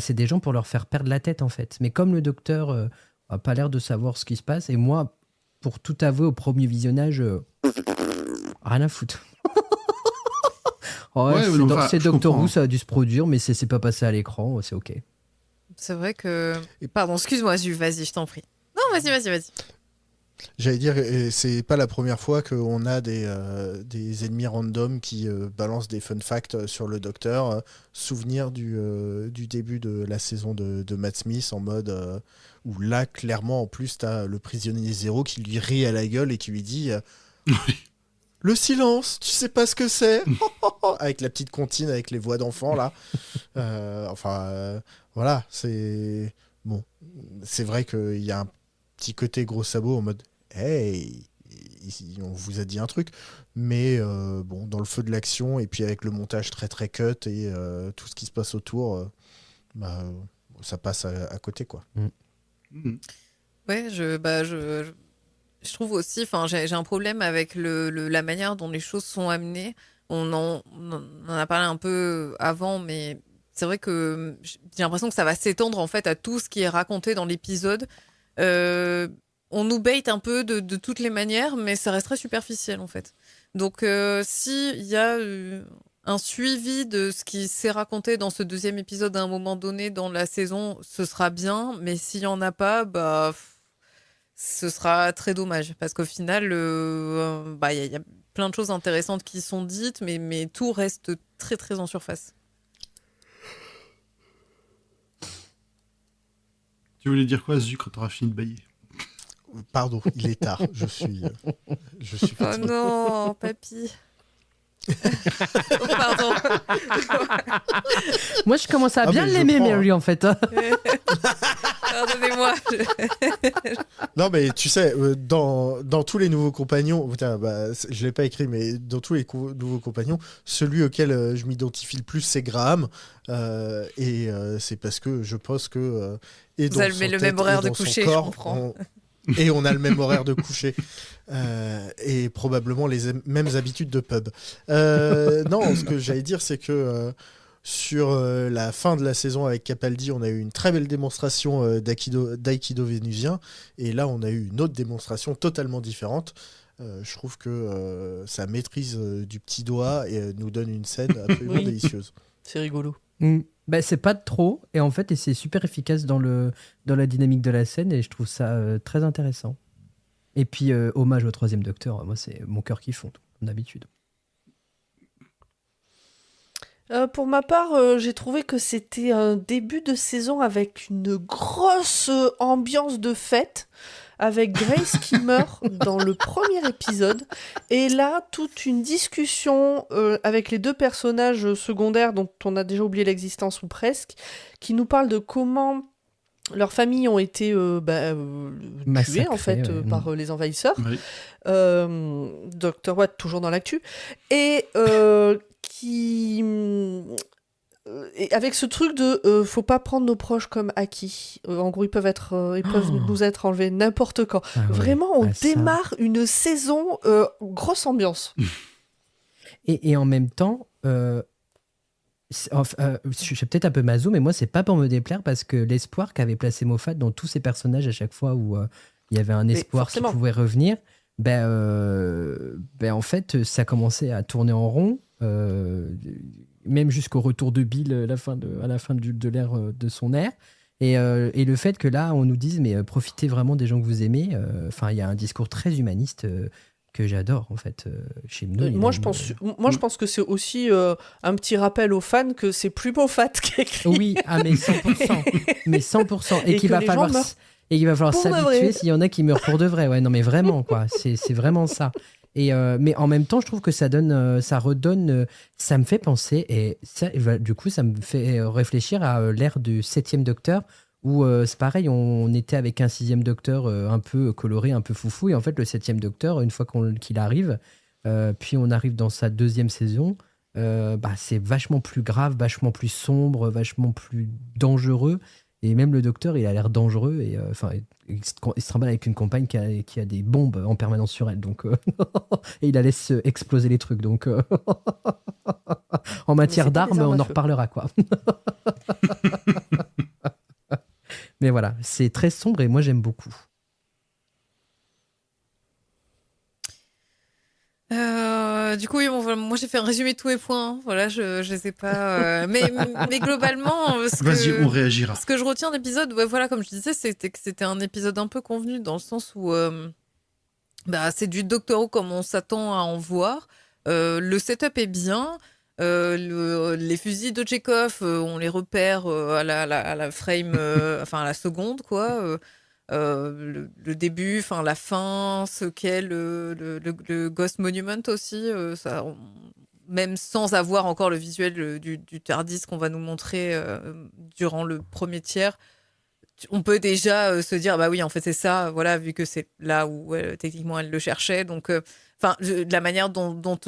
des gens pour leur faire perdre la tête en fait. Mais comme le docteur a pas l'air de savoir ce qui se passe, et moi, pour tout avouer, au premier visionnage, rien à foutre. C'est Doctor Who, ça a dû se produire, mais c'est pas passé à l'écran, c'est ok. C'est vrai que... Pardon, excuse-moi, vas-y, je t'en prie. Non, vas-y. J'allais dire, c'est pas la première fois qu'on a des ennemis random qui balancent des fun facts sur le docteur. Souvenir du début de la saison de Matt Smith en mode où là, clairement, en plus, t'as le prisonnier zéro qui lui rit à la gueule et qui lui dit le silence, tu sais pas ce que c'est. Avec la petite comptine, avec les voix d'enfants, là. Voilà, c'est... Bon, c'est vrai qu'il y a un petit côté gros sabot en mode hey, on vous a dit un truc, mais bon, dans le feu de l'action et puis avec le montage très très cut et tout ce qui se passe autour, ça passe à côté, quoi. Ouais, je trouve aussi, j'ai un problème avec la manière dont les choses sont amenées. On en a parlé un peu avant, mais c'est vrai que j'ai l'impression que ça va s'étendre en fait à tout ce qui est raconté dans l'épisode. On nous bait un peu de toutes les manières, mais ça reste très superficiel en fait. Donc s'il y a un suivi de ce qui s'est raconté dans ce deuxième épisode à un moment donné dans la saison, ce sera bien. Mais s'il y en a pas, ce sera très dommage. Parce qu'au final, y a plein de choses intéressantes qui sont dites, mais tout reste très très en surface. Tu voulais dire quoi, Zu, quand t'auras fini de bailler? Pardon, il est tard. Je suis Oh fatigué. non, papy. Oh, pardon. Moi, je commence à bien mais je l'aimer, prends, Mary, en fait. Pardonnez-moi. Non, mais tu sais, dans tous les nouveaux compagnons, putain, je l'ai pas écrit, mais dans tous les nouveaux compagnons, celui auquel je m'identifie le plus, c'est Graham. C'est parce que je pense que. Vous avez le même horaire de coucher, je comprends. Et on a le même horaire de coucher. Et probablement les mêmes habitudes de pub. Non, ce que j'allais dire, c'est que sur la fin de la saison avec Capaldi, on a eu une très belle démonstration d'aïkido vénusien. Et là, on a eu une autre démonstration totalement différente. Je trouve que sa maîtrise du petit doigt nous donne une scène absolument délicieuse. C'est rigolo. C'est pas de trop, et en fait, c'est super efficace dans la dynamique de la scène, et je trouve ça très intéressant. Et puis, hommage au troisième Docteur, moi, c'est mon cœur qui fond, comme d'habitude. Pour ma part, j'ai trouvé que c'était un début de saison avec une grosse ambiance de fête, avec Grace qui meurt dans le premier épisode, et là, toute une discussion avec les deux personnages secondaires dont on a déjà oublié l'existence ou presque, qui nous parlent de comment leurs familles ont été tuées en fait par les envahisseurs. Oui. Dr. Watt, toujours dans l'actu, et et avec ce truc de faut pas prendre nos proches comme acquis. En gros, ils peuvent nous être enlevés n'importe quand. Vraiment, on démarre une saison grosse ambiance. Et en même temps, je suis peut-être un peu maso, mais moi, c'est pas pour me déplaire, parce que l'espoir qu'avait placé Moffat dans tous ces personnages à chaque fois où il y avait un espoir qui pouvait revenir, en fait, ça commençait à tourner en rond. Même jusqu'au retour de Bill à la fin de l'ère de son ère, et le fait que là on nous dise mais profitez vraiment des gens que vous aimez, il y a un discours très humaniste que j'adore en fait chez nous. Moi je pense que c'est aussi un petit rappel aux fans que c'est plus Moffat qui écrit. Oui, mais 100%, et qu'il va falloir s'habituer s'il y en a qui meurent pour de vrai. Ouais, non mais vraiment quoi, c'est vraiment ça. Mais en même temps, je trouve que ça redonne, ça me fait penser, et ça, du coup, ça me fait réfléchir à l'ère du 7e Docteur, où c'est pareil, on était avec un 6e Docteur un peu coloré, un peu foufou, et en fait, le 7e Docteur, une fois qu'il arrive, puis on arrive dans sa 2e saison, c'est vachement plus grave, vachement plus sombre, vachement plus dangereux. Et même le docteur, il a l'air dangereux, et il se trimballe avec une compagne qui a des bombes en permanence sur elle, donc et il la laisse exploser les trucs, donc en matière d'armes, on en reparlera quoi. Mais voilà, c'est très sombre et moi j'aime beaucoup. Du coup, oui, moi j'ai fait un résumé de tous les points. Voilà, je les ai pas. Mais globalement, vas-y, on réagira. Ce que je retiens de l'épisode, voilà, comme je disais, c'était que c'était un épisode un peu convenu dans le sens où c'est du Doctor Who comme on s'attend à en voir. Le setup est bien. Les fusils de Chekhov, on les repère à la frame, à la seconde, quoi. Le début, la fin, ce qu'est le Ghost Monument aussi, même sans avoir encore le visuel du TARDIS qu'on va nous montrer durant le premier tiers, on peut déjà se dire bah oui, en fait c'est ça, voilà, vu que c'est là où techniquement elle le cherchait, donc de la manière dont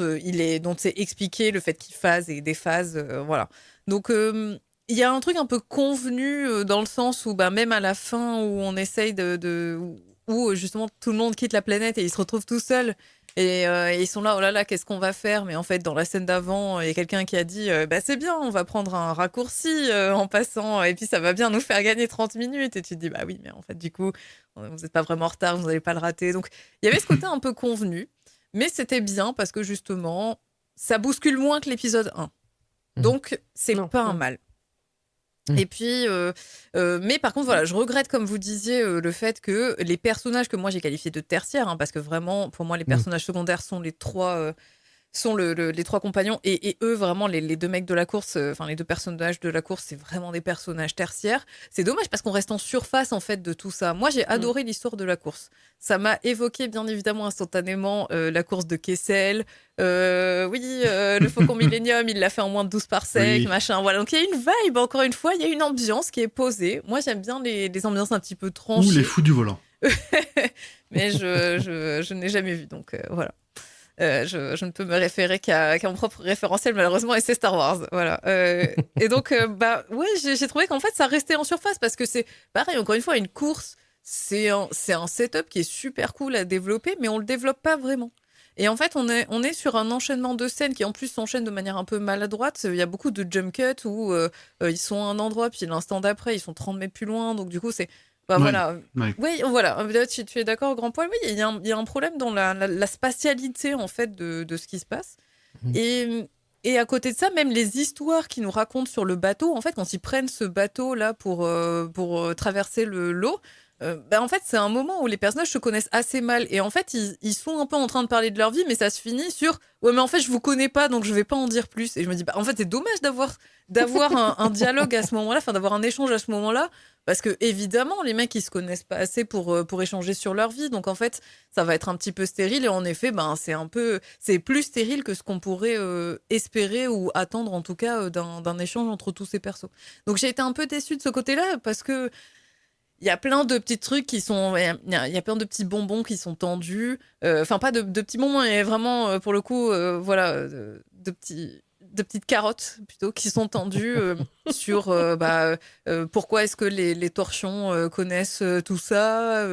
c'est expliqué, le fait qu'il phase et déphase, voilà, donc il y a un truc un peu convenu dans le sens où même à la fin où on essaye où justement tout le monde quitte la planète et ils se retrouvent tout seuls et ils sont là, oh là là, qu'est-ce qu'on va faire, mais en fait dans la scène d'avant il y a quelqu'un qui a dit c'est bien, on va prendre un raccourci en passant et puis ça va bien nous faire gagner 30 minutes, et tu te dis bah oui, mais en fait du coup vous n'êtes pas vraiment en retard, vous n'allez pas le rater, donc il y avait ce côté un peu convenu, mais c'était bien parce que justement ça bouscule moins que l'épisode 1. Donc, c'est Non, pas non. un mal. Mm. Et puis, mais par contre, voilà, je regrette, comme vous disiez, le fait que les personnages que moi j'ai qualifiés de tertiaires, hein, parce que vraiment, pour moi, les personnages secondaires sont les trois, les trois compagnons, et eux, vraiment, les deux mecs de la course, enfin, les deux personnages de la course, c'est vraiment des personnages tertiaires. C'est dommage parce qu'on reste en surface, en fait, de tout ça. Moi, j'ai adoré l'histoire de la course. Ça m'a évoqué, bien évidemment, instantanément, la course de Kessel. Le Faucon Millenium, il l'a fait en moins de 12 parsecs, Oui. machin. Voilà. Donc, il y a une vibe, encore une fois, il y a une ambiance qui est posée. Moi, j'aime bien les ambiances un petit peu Ou tranchées. les fous du volant. Mais je n'ai jamais vu, donc voilà. Je ne peux me référer qu'à mon propre référentiel, malheureusement, et c'est Star Wars. Voilà. Et donc, j'ai trouvé qu'en fait, ça restait en surface parce que c'est pareil, encore une fois, une course, c'est un setup qui est super cool à développer, mais on le développe pas vraiment. Et en fait, on est sur un enchaînement de scènes qui, en plus, s'enchaîne de manière un peu maladroite. Il y a beaucoup de jump cuts où ils sont à un endroit, puis l'instant d'après, ils sont 30 mètres plus loin. Donc, du coup, c'est. Ouais, Voilà. ouais. Oui, voilà. Tu es d'accord, Grand Poil? Oui, il y a un problème dans la spatialité, en fait, de ce qui se passe. Et à côté de ça, même les histoires qu'ils nous racontent sur le bateau, en fait, quand ils prennent ce bateau-là pour traverser l'eau, en fait, c'est un moment où les personnages se connaissent assez mal. Et en fait, ils sont un peu en train de parler de leur vie, mais ça se finit sur « Ouais, mais en fait, je vous connais pas, donc je vais pas en dire plus. » Et je me dis, en fait, c'est dommage d'avoir un dialogue à ce moment-là, enfin, d'avoir un échange à ce moment-là, parce que, évidemment, les mecs, ils se connaissent pas assez pour échanger sur leur vie. Donc, en fait, ça va être un petit peu stérile. Et en effet, c'est plus stérile que ce qu'on pourrait espérer ou attendre, en tout cas, d'un échange entre tous ces persos. Donc, j'ai été un peu déçue de ce côté-là parce que il y a plein de petits trucs qui sont. Il y a plein de petits bonbons qui sont tendus. Enfin, pas de petits bonbons, mais vraiment, pour le coup, de petites carottes plutôt qui sont tendues sur pourquoi est-ce que les torchons connaissent tout ça,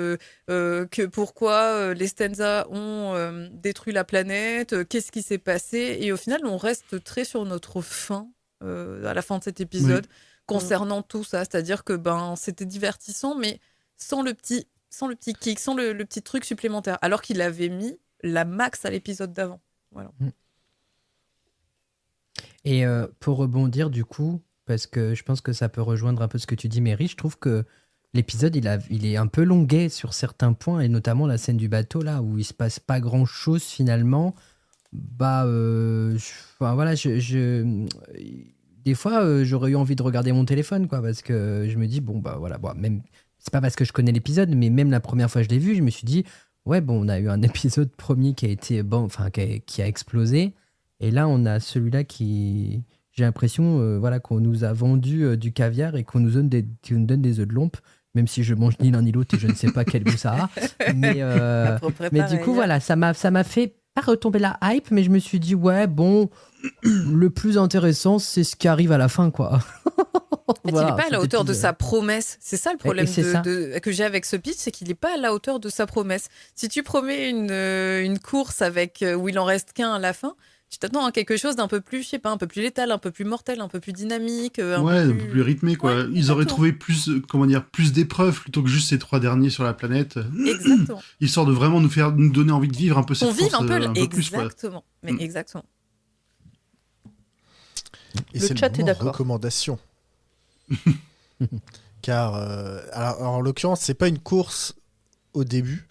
pourquoi les Stenza ont détruit la planète, qu'est-ce qui s'est passé. Et au final, on reste très sur notre fin à la fin de cet épisode. Concernant tout ça, c'est-à-dire que c'était divertissant, mais sans le petit kick, sans le petit truc supplémentaire, alors qu'il avait mis la max à l'épisode d'avant. Voilà. Et pour rebondir du coup, parce que je pense que ça peut rejoindre un peu ce que tu dis, Mary, je trouve que l'épisode il est un peu longuet sur certains points, et notamment la scène du bateau là où il se passe pas grand-chose finalement. Des fois, j'aurais eu envie de regarder mon téléphone, quoi, parce que je me dis, même, c'est pas parce que je connais l'épisode, mais même la première fois que je l'ai vu, je me suis dit, ouais, bon, on a eu un épisode premier qui a été, qui a explosé, et là, on a celui-là qui, j'ai l'impression, qu'on nous a vendu du caviar et qu'on nous donne des œufs de lompe, même si je mange ni l'un ni l'autre et je ne sais pas quel goût ça a. Mais du coup, voilà, ça m'a fait pas retomber la hype, mais je me suis dit, ouais, bon, le plus intéressant, c'est ce qui arrive à la fin, quoi. Il n'est pas à la hauteur de sa promesse. C'est ça le problème que j'ai avec ce pitch, c'est qu'il n'est pas à la hauteur de sa promesse. Si tu promets une course où il en reste qu'un à la fin, tu t'attends à quelque chose d'un peu plus, je sais pas, un peu plus létal, un peu plus mortel, un peu plus dynamique. Un peu plus rythmé, quoi. Ouais, ils auraient trouvé plus d'épreuves plutôt que juste ces 3 derniers sur la planète. Exactement. Histoire de vraiment nous donner envie de vivre un peu cette course. Un peu exactement. Plus, mais exactement. Et le chat est d'accord. Recommandation. Car, alors, en l'occurrence, c'est pas une course au début.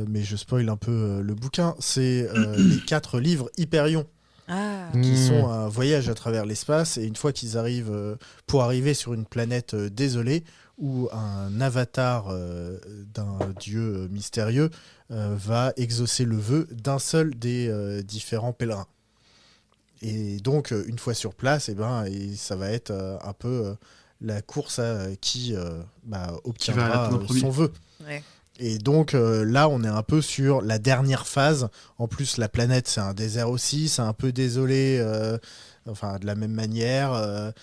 Mais je spoil un peu le bouquin, c'est les 4 livres Hyperion, qui sont un voyage à travers l'espace, et une fois qu'ils arrivent, pour arriver sur une planète désolée, où un avatar d'un dieu mystérieux va exaucer le vœu d'un seul des différents pèlerins. Et donc, une fois sur place, ça va être un peu la course à qui obtiendra son vœu. Ouais. Et donc là, on est un peu sur la dernière phase. En plus, la planète, c'est un désert aussi. C'est un peu désolé, de la même manière.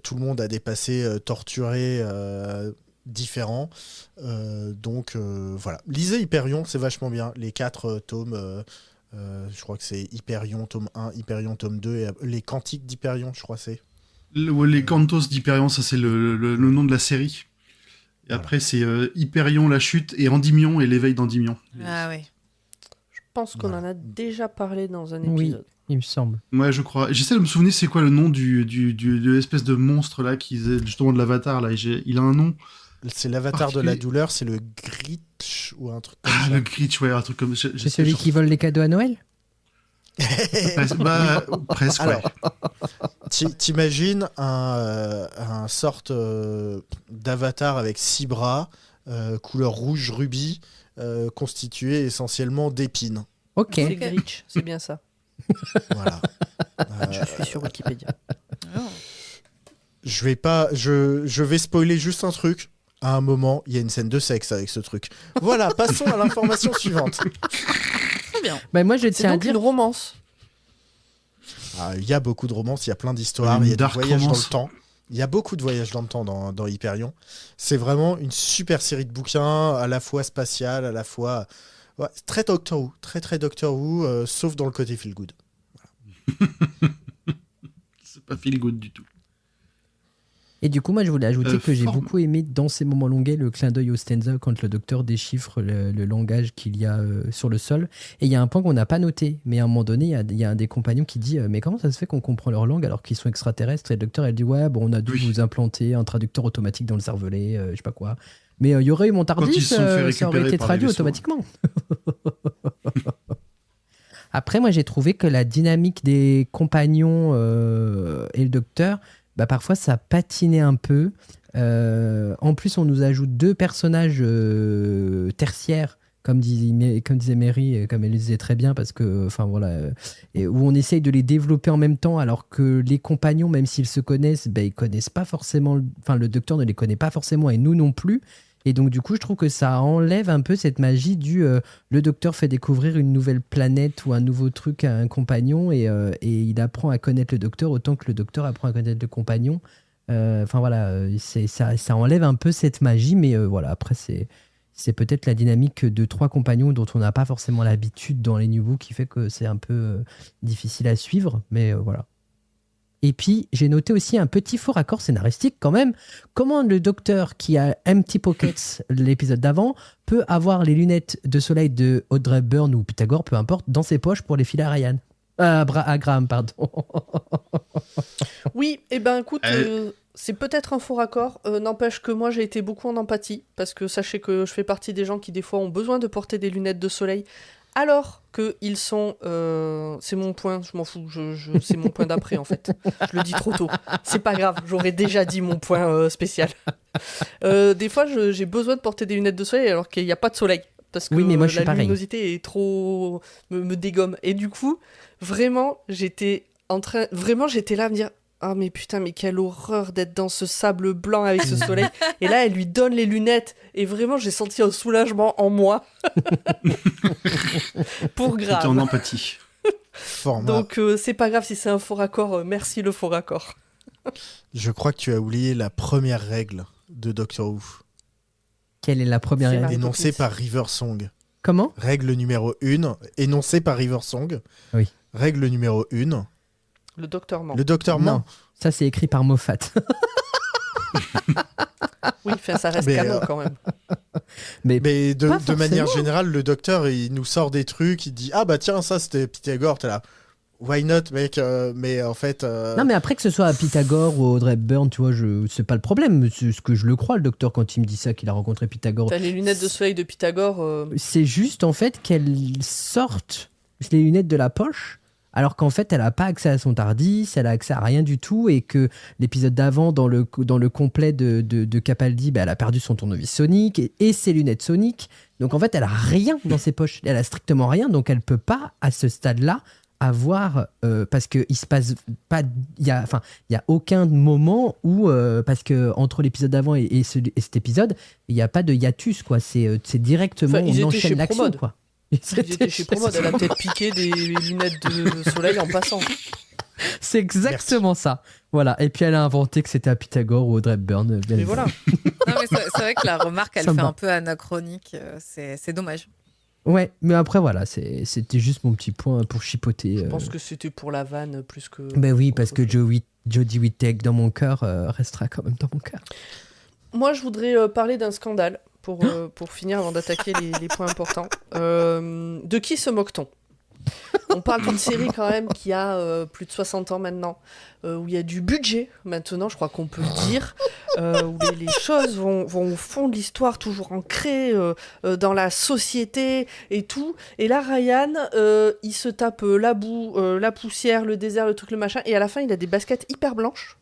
Tout le monde a des passés torturés différents. Donc voilà. Lisez Hyperion, c'est vachement bien. Les 4 tomes, je crois que c'est Hyperion tome 1, Hyperion tome 2, et les Cantiques d'Hyperion, je crois c'est. Les Cantos d'Hyperion, ça c'est le nom de la série. Et après, c'est Hyperion, la chute, et Endymion et l'éveil d'Endymion. Ah oui. Je pense qu'on en a déjà parlé dans un épisode. Oui, il me semble. Ouais, je crois. J'essaie de me souvenir c'est quoi le nom de l'espèce de monstre là qui faisait justement de l'avatar là. Il a un nom. C'est l'avatar de la douleur, c'est le Gritch ou un truc comme Ah, ça. le Gritch, ouais, un truc comme ça. C'est celui qui vole les cadeaux à Noël? Presque, Alors, ouais. t'imagines un sorte d'avatar avec 6 bras, couleur rouge rubis, constitué essentiellement d'épines. Ok. C'est Grinch, c'est bien ça. Voilà. Je suis sur Wikipédia. Je vais spoiler juste un truc. À un moment, il y a une scène de sexe avec ce truc. Voilà, passons à l'information suivante. Très bien. Bah, moi, je C'est tiens à donc dire. une romance. Il y a beaucoup de romances, il y a plein d'histoires, Une il y a des dark voyages romance. dans le temps. Il y a beaucoup de voyages dans le temps dans Hyperion. C'est vraiment une super série de bouquins, à la fois spatiale, à la fois... Ouais, très Doctor Who, très Doctor Who, sauf dans le côté feel good. C'est pas feel good du tout. Et du coup, moi, je voulais ajouter que j'ai forme. beaucoup aimé dans ces moments longuets le clin d'œil au stanza quand le docteur déchiffre le langage qu'il y a sur le sol. Et il y a un point qu'on n'a pas noté, mais à un moment donné, il y a un des compagnons qui dit mais comment ça se fait qu'on comprend leur langue alors qu'ils sont extraterrestres? Et le docteur, elle dit ouais, bon, on a dû vous implanter un traducteur automatique dans le cervelet, je sais pas quoi. Mais il y aurait eu mon Quand ils TARDIS, se sont fait ça aurait récupérer été par traduit les vaisseaux. automatiquement. Après, moi, j'ai trouvé que la dynamique des compagnons et le docteur, bah, parfois, ça patinait un peu. En plus, on nous ajoute 2 personnages tertiaires, comme disait Mary, et comme elle le disait très bien, parce que, enfin voilà, et où on essaye de les développer en même temps, alors que les compagnons, même s'ils se connaissent, bah, ils connaissent pas forcément, enfin le docteur ne les connaît pas forcément, et nous non plus. Et donc, du coup, je trouve que ça enlève un peu cette magie du le docteur fait découvrir une nouvelle planète ou un nouveau truc à un compagnon et il apprend à connaître le docteur autant que le docteur apprend à connaître le compagnon. Enfin, voilà, ça enlève un peu cette magie, mais voilà, après, c'est peut-être la dynamique de 3 compagnons dont on n'a pas forcément l'habitude dans les New Books qui fait que c'est un peu difficile à suivre, mais voilà. Et puis, j'ai noté aussi un petit faux raccord scénaristique quand même. Comment le docteur qui a Empty Pockets, l'épisode d'avant, peut avoir les lunettes de soleil de Audrey Hepburn ou Pythagore, peu importe, dans ses poches pour les filer à Ryan. À Graham, pardon. Oui, et ben écoute, c'est peut-être un faux raccord. N'empêche que moi, j'ai été beaucoup en empathie, parce que sachez que je fais partie des gens qui, des fois, ont besoin de porter des lunettes de soleil, alors qu'ils sont... c'est mon point, je m'en fous, c'est mon point d'après, en fait. Je le dis trop tôt. C'est pas grave, j'aurais déjà dit mon point spécial. Des fois, j'ai besoin de porter des lunettes de soleil alors qu'il n'y a pas de soleil. Parce que Oui, mais moi, je suis la pareil. luminosité est trop... me dégomme. Et du coup, vraiment, j'étais là à me dire... Ah mais putain, mais quelle horreur d'être dans ce sable blanc avec ce soleil. Et là, elle lui donne les lunettes. Et vraiment, j'ai senti un soulagement en moi. Pour T'es grave. en empathie. Format. Donc, c'est pas grave si c'est un faux raccord. Merci le faux raccord. Je crois que tu as oublié la première règle de Doctor Who, Quelle est la première C'est règle Mary énoncée Poppins. par River Song. Comment? Règle numéro 1, énoncée par River Song. Oui. Règle numéro 1, Le docteur ment. le docteur ment. Non, ça c'est écrit par Moffat. Oui, enfin, ça reste Mais, canon quand même. Mais Mais Pas de manière forcément. générale, le docteur, il nous sort des trucs, il dit « Ah bah tiens, ça c'était Pythagore », t'es là « Why not, mec ?» Mais en fait... non, mais après que ce soit à Pythagore ou Audrey Hepburn, tu vois, c'est pas le problème. C'est ce que je le crois, le docteur, quand il me dit ça, qu'il a rencontré Pythagore. T'as les lunettes de soleil de Pythagore. C'est juste en fait qu'elle sorte les lunettes de la poche, alors qu'en fait elle a pas accès à son TARDIS, elle a accès à rien du tout, et que l'épisode d'avant, dans le complet de Capaldi, bah, elle a perdu son tournevis sonique et ses lunettes soniques. Donc en fait elle a rien dans ses poches, elle a strictement rien, donc elle peut pas à ce stade-là avoir parce que il se passe pas, il y a aucun moment où parce que entre l'épisode d'avant et cet épisode il y a pas de hiatus, quoi. C'est directement Enfin, ils on étaient chez enchaîne l'action, Promode. quoi. Ils étaient chez Promode, elle a peut-être piqué des lunettes de soleil en passant. C'est exactement ça. Voilà. Et puis elle a inventé que c'était à Pythagore ou Audrey Hepburn. bien Mais évidemment. voilà. Non, mais c'est vrai que la remarque, elle Ça me fait va. un peu anachronique. C'est dommage. Ouais, mais après voilà, c'était juste mon petit point pour chipoter. Je pense que c'était pour la vanne plus que... Ben oui, parce autre que chose. Jodie Whittaker dans mon cœur restera quand même dans mon cœur. Moi, je voudrais parler d'un scandale pour finir avant d'attaquer les points importants. De qui se moque-t-on? On parle d'une série quand même qui a plus de 60 ans maintenant, où il y a du budget maintenant, je crois qu'on peut le dire, où les choses vont au fond de l'histoire, toujours ancrées dans la société et tout. Et là, Ryan, il se tape la boue, la poussière, le désert, le truc, le machin, et à la fin, il a des baskets hyper blanches.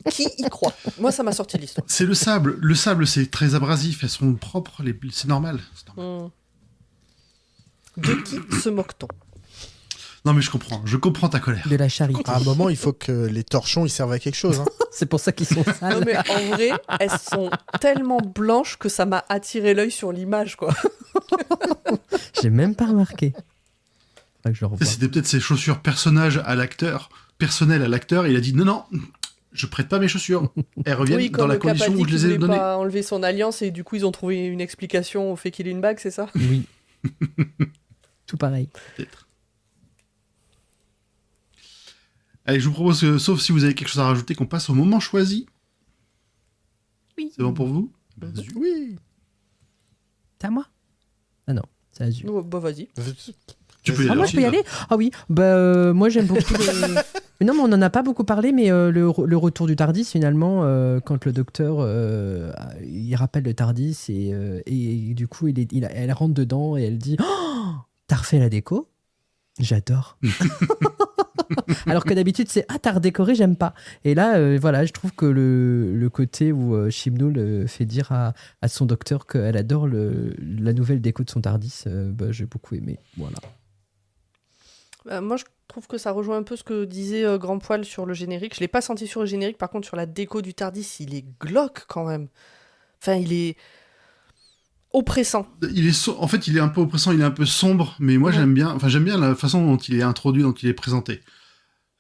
Qui y croit? Moi, ça m'a sorti de l'histoire. C'est le sable. Le sable, c'est très abrasif. Elles sont propres. C'est normal. De qui se moque-t-on? Non, mais je comprends. Je comprends ta colère. De la charité. À un moment, il faut que les torchons ils servent à quelque chose. Hein. C'est pour ça qu'ils sont Non, sales. mais en vrai, elles sont tellement blanches que ça m'a attiré l'œil sur l'image, quoi. J'ai même pas remarqué. Faudrait que je le revoie. C'était peut-être ses chaussures personnelles à l'acteur. Il a dit non, je prête pas mes chaussures. Elles reviennent Oui, dans comme la le Cap a condition dit où je qu'il les ai voulait données. pas enlever son alliance et du coup ils ont trouvé une explication au fait qu'il ait une bague, c'est ça? Oui. Tout pareil. Peut-être. Allez, je vous propose que, sauf si vous avez quelque chose à rajouter, qu'on passe au moment choisi. Oui. C'est bon pour vous? Oui. C'est à moi? Ah non, c'est à Zu. Oh, bah vas-y. Tu peux y Ah, aller moi, aussi, je peux y là. aller? Ah oui, moi j'aime beaucoup mais non, mais on n'en a pas beaucoup parlé, mais le retour du Tardis, finalement, quand le docteur, il rappelle le Tardis, et du coup, elle rentre dedans et elle dit « Oh, t'as refait la déco ?» J'adore. Alors que d'habitude, c'est « Ah, t'as redécoré, j'aime pas. » Et là, voilà, je trouve que le côté où Chibnall fait dire à son docteur qu'elle adore la nouvelle déco de son Tardis, j'ai beaucoup aimé. Voilà. Moi je trouve que ça rejoint un peu ce que disait Grand Poil sur le générique. Je l'ai pas senti sur le générique, par contre sur la déco du Tardis, il est glauque quand même. Enfin, il est oppressant. En fait, il est un peu oppressant, il est un peu sombre, mais moi Ouais. j'aime bien la façon dont il est introduit, dont il est présenté.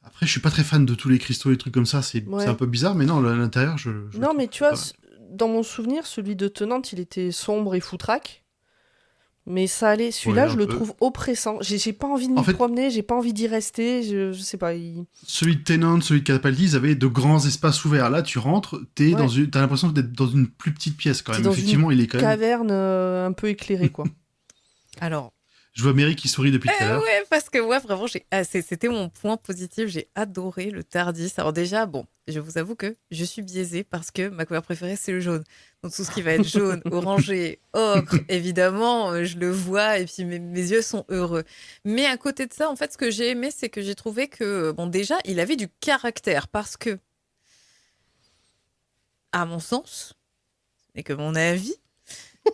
Après, je suis pas très fan de tous les cristaux et trucs comme ça, c'est Ouais. un peu bizarre, mais non, à l'intérieur, je Non, trouve mais tu vois, pas mal. dans mon souvenir, celui de Tenante, il était sombre et foutraque. Mais ça allait. Celui-là, Ouais, un je le peu. trouve oppressant. J'ai pas envie de m'y En fait- promener, j'ai pas envie d'y rester. Je sais pas. Celui de Tennant, celui de Capaldi, ils avaient de grands espaces ouverts. Là, tu rentres, Ouais. t'as l'impression d'être dans une plus petite pièce quand T'es même. dans Effectivement, il est quand même. Caverne un peu éclairée, quoi. Alors, Je vois Mary qui sourit depuis tout à l'heure. ouais, parce que moi, vraiment, c'était mon point positif. J'ai adoré le Tardis. Alors déjà, bon, je vous avoue que je suis biaisée parce que ma couleur préférée, c'est le jaune. Donc tout ce qui va être jaune, orangé, ocre, évidemment, je le vois et puis mes yeux sont heureux. Mais à côté de ça, en fait, ce que j'ai aimé, c'est que j'ai trouvé que, bon, déjà, il avait du caractère parce que, à mon sens, et que mon avis,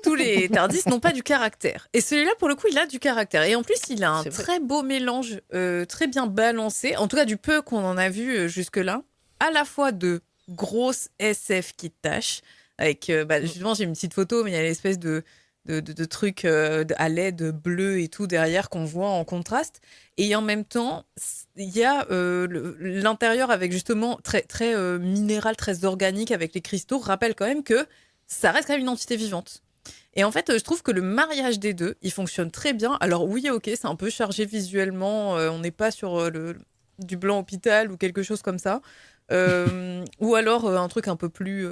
tous les Tardis n'ont pas du caractère. Et celui-là, pour le coup, il a du caractère. Et en plus, il a un C'est vrai. très beau mélange, très bien balancé, en tout cas du peu qu'on en a vu jusque-là, à la fois de grosses SF qui tâchent, avec, justement, j'ai une petite photo, mais il y a l'espèce de trucs à LED bleu et tout derrière qu'on voit en contraste. Et en même temps, il y a l'intérieur avec justement très, très minéral, très organique avec les cristaux, rappelle quand même que ça reste quand même une entité vivante. Et en fait, je trouve que le mariage des deux, il fonctionne très bien. Alors oui, ok, c'est un peu chargé visuellement. On n'est pas sur du blanc hôpital ou quelque chose comme ça. Ou alors un truc un peu plus,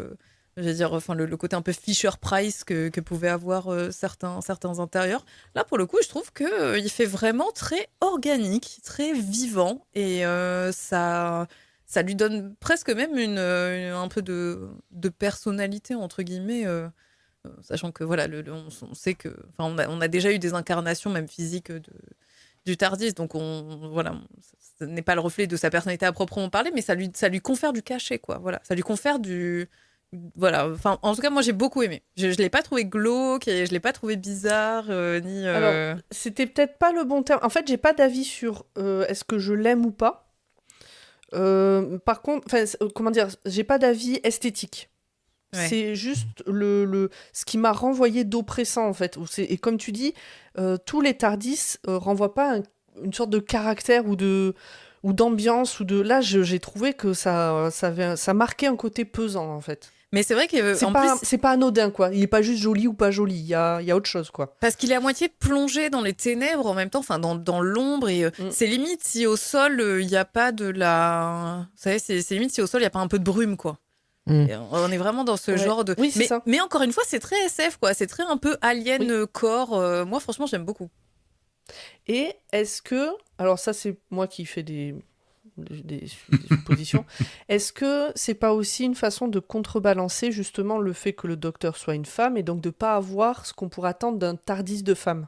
je veux dire, enfin le côté un peu Fisher-Price que pouvaient avoir certains intérieurs. Là, pour le coup, je trouve que il fait vraiment très organique, très vivant, et ça lui donne presque même un peu de personnalité entre guillemets. Sachant que voilà, on sait que, enfin, on a déjà eu des incarnations même physiques du Tardis, donc voilà, ce n'est pas le reflet de sa personnalité à proprement parler, mais ça lui confère du cachet, quoi. Voilà, ça lui confère voilà. Enfin, en tout cas, moi j'ai beaucoup aimé. Je l'ai pas trouvé glauque et je l'ai pas trouvé bizarre ni. Alors, c'était peut-être pas le bon terme. En fait, j'ai pas d'avis sur est-ce que je l'aime ou pas. Par contre, comment dire, j'ai pas d'avis esthétique. Ouais. C'est juste ce qui m'a renvoyé d'oppressant, en fait. Et comme tu dis, tous les Tardis renvoient pas une sorte de caractère ou d'ambiance. Là, j'ai trouvé que ça marquait un côté pesant, en fait. Mais c'est vrai que C'est pas anodin, quoi. Il est pas juste joli ou pas joli. Il y a autre chose, quoi. parce qu'il est à moitié plongé dans les ténèbres en même temps, enfin dans l'ombre, et c'est limite si au sol il n'y a pas de la, vous savez, c'est limite si au sol il n'y a pas un peu de brume, quoi. Et on est vraiment dans ce genre de. Oui, c'est ça. Mais encore une fois, c'est très SF, quoi. C'est très un peu alien corps. Moi, franchement, j'aime beaucoup. Et est-ce que, alors ça c'est moi qui fais des suppositions, est-ce que c'est pas aussi une façon de contrebalancer justement le fait que le docteur soit une femme et donc de pas avoir ce qu'on pourrait attendre d'un TARDIS de femme?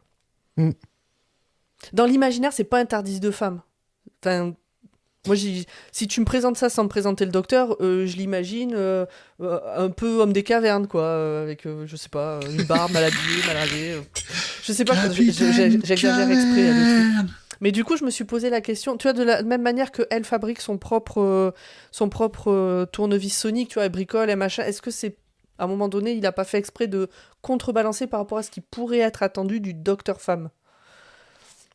Mm. Dans l'imaginaire, c'est pas un TARDIS de femme. Enfin, moi, si tu me présentes ça sans me présenter le docteur, je l'imagine un peu homme des cavernes, quoi, avec, je sais pas, une barbe mal habillée, mal rasée. Je sais pas, j'exagère exprès. Le truc. Mais du coup, je me suis posé la question, tu vois, de la même manière que elle fabrique son propre tournevis sonique, tu vois, elle bricole, elle machin, est-ce que c'est, à un moment donné, il a pas fait exprès de contrebalancer par rapport à ce qui pourrait être attendu du docteur femme?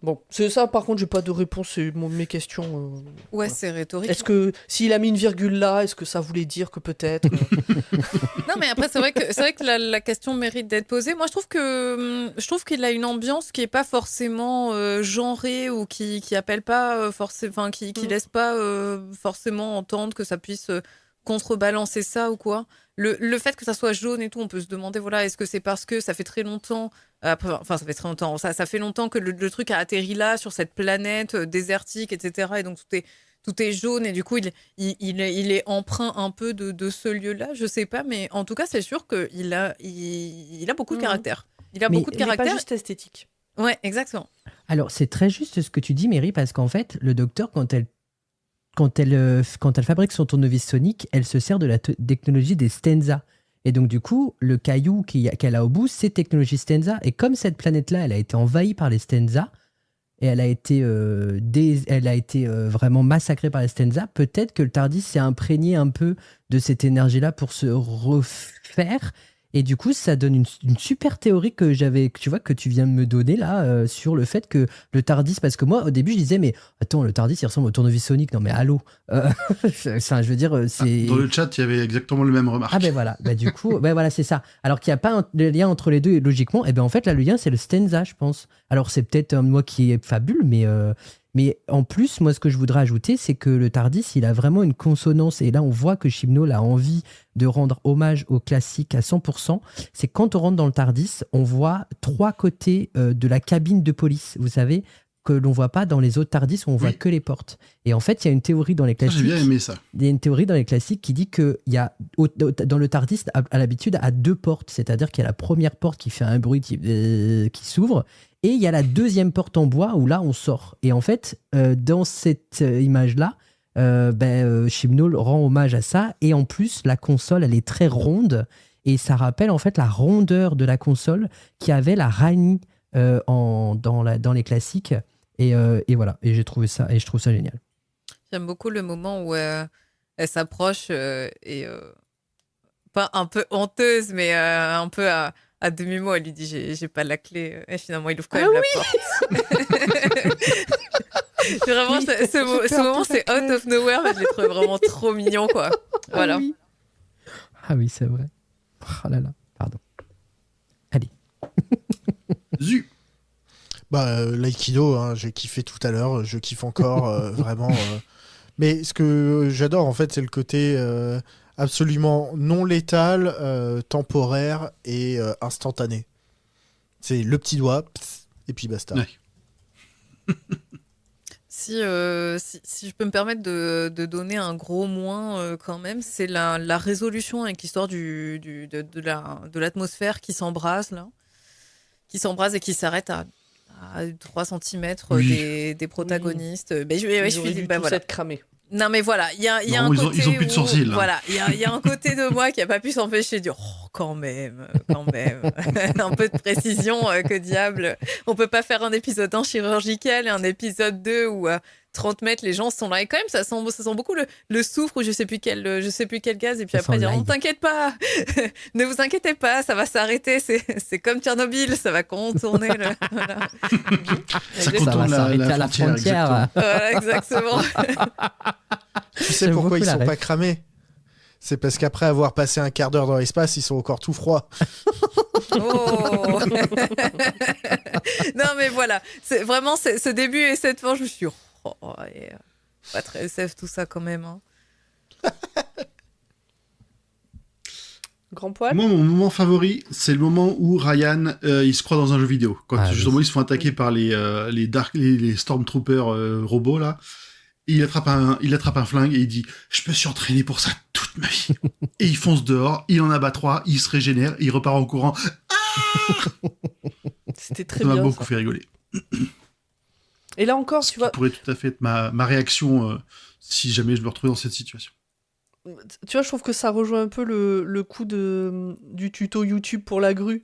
Bon, c'est ça, par contre, j'ai pas de réponse, c'est mes questions. Ouais, voilà. c'est rhétorique. Est-ce que, s'il a mis une virgule là, est-ce que ça voulait dire que peut-être... Non, mais après, c'est vrai que la question mérite d'être posée. Moi, je trouve qu'il a une ambiance qui est pas forcément genrée ou qui appelle pas forcément, qui laisse pas forcément entendre que ça puisse contrebalancer ça ou quoi. Le fait que ça soit jaune et tout, on peut se demander, voilà, est-ce que c'est parce que ça fait très longtemps, ça fait très longtemps, ça fait longtemps que le truc a atterri là, sur cette planète désertique, etc. Et donc tout est jaune et du coup, il est empreint un peu de ce lieu-là, je sais pas, mais en tout cas, c'est sûr qu'il a beaucoup de caractère. Il a beaucoup de caractère. Il n'est pas juste esthétique. Ouais, exactement. Alors, c'est très juste ce que tu dis, Mary, parce qu'en fait, le docteur, quand elle fabrique son tournevis sonique, elle se sert de la technologie des Stenza. Et donc, du coup, le caillou qu'elle a au bout, c'est technologie Stenza. Et comme cette planète-là, elle a été envahie par les Stenza, et elle a été vraiment massacrée par les Stenza, peut-être que le TARDIS s'est imprégné un peu de cette énergie-là pour se refaire. Et du coup, ça donne une super théorie que tu viens de me donner là, sur le fait que le TARDIS, parce que moi, au début, je disais, mais attends, le TARDIS, il ressemble au tournevis sonique. Non, mais allô. Enfin, je veux dire, c'est... Dans le chat, il y avait exactement le même remarque. Ah ben voilà, du coup, voilà, c'est ça. Alors qu'il n'y a pas de lien entre les deux, logiquement, et ben en fait, là, le lien, c'est le Stenza, je pense. Alors, c'est peut-être moi qui est fabule, mais en plus, moi, ce que je voudrais ajouter, c'est que le TARDIS, il a vraiment une consonance. Et là, on voit que Chibnall a envie de rendre hommage au classique à 100%. C'est quand on rentre dans le TARDIS, on voit 3 côtés de la cabine de police, vous savez, que l'on voit pas dans les autres TARDIS où on voit que les portes. Et en fait, il y a une théorie dans les classiques. J'ai bien aimé ça. Il y a une théorie dans les classiques qui dit que il y a dans le TARDIS à l'habitude à 2 portes, c'est-à-dire qu'il y a la première porte qui fait un bruit qui s'ouvre. Et il y a la deuxième porte en bois où là, on sort. Et en fait, dans cette image-là, Chibnall rend hommage à ça. Et en plus, la console, elle est très ronde. Et ça rappelle en fait la rondeur de la console qui avait la Rani dans les classiques. Et voilà. Et je trouve ça génial. J'aime beaucoup le moment où elle s'approche et pas un peu honteuse, mais un peu à demi-mot, elle lui dit j'ai pas la clé. Et finalement, il ouvre quand même la porte. Vraiment, ce moment, c'est out of nowhere, mais je l'ai trouvé vraiment trop mignon, quoi. Voilà. Ah oui, c'est vrai. Oh là là, pardon. Allez. Zu. L'aïkido, hein, j'ai kiffé tout à l'heure, je kiffe encore, vraiment. Mais ce que j'adore, en fait, c'est le côté... absolument non létal, temporaire et instantané. C'est le petit doigt, et puis basta. Ouais. Si je peux me permettre de donner un gros moins quand même, c'est la résolution avec l'histoire de l'atmosphère qui s'embrase, là. Qui s'embrase et qui s'arrête à 3 cm des protagonistes. Oui. Je suis dit, voilà. Être cramé. Non mais voilà, il y a un côté ils ont plus de sourcils. Voilà, il y a un côté de moi qui a pas pu s'empêcher de dire quand même, un peu de précision, que diable. On peut pas faire un épisode 1 chirurgical et un épisode 2 où 30 mètres les gens sont là et quand même ça sent beaucoup le soufre ou je sais plus quel gaz et puis Ça après dire sent on t'inquiète pas, ne vous inquiétez pas, ça va s'arrêter, c'est comme Tchernobyl, ça va contourner le voilà. Ça contourne la frontière. Voilà, exactement. Tu sais pourquoi ils sont pas cramés? C'est parce qu'après avoir passé un quart d'heure dans l'espace, ils sont encore tout froids. Oh. Non mais voilà, c'est vraiment ce début et cette fin, je me suis dit, pas très SF tout ça quand même. Hein. grand poil. Moi, mon moment favori, c'est le moment où Ryan, il se croit dans un jeu vidéo. Quand justement ils se font attaquer par les Stormtroopers robots, là. Et il attrape un flingue et il dit « Je me suis entraîné pour ça toute ma vie. » Et il fonce dehors, il en abat 3, il se régénère, il repart en courant. C'était très Ça m'a bien. beaucoup fait rigoler. Et là encore, Ce tu vois, qui pourrait tout à fait être ma réaction si jamais je me retrouvais dans cette situation. je trouve que ça rejoint un peu le coup du tuto YouTube pour la grue.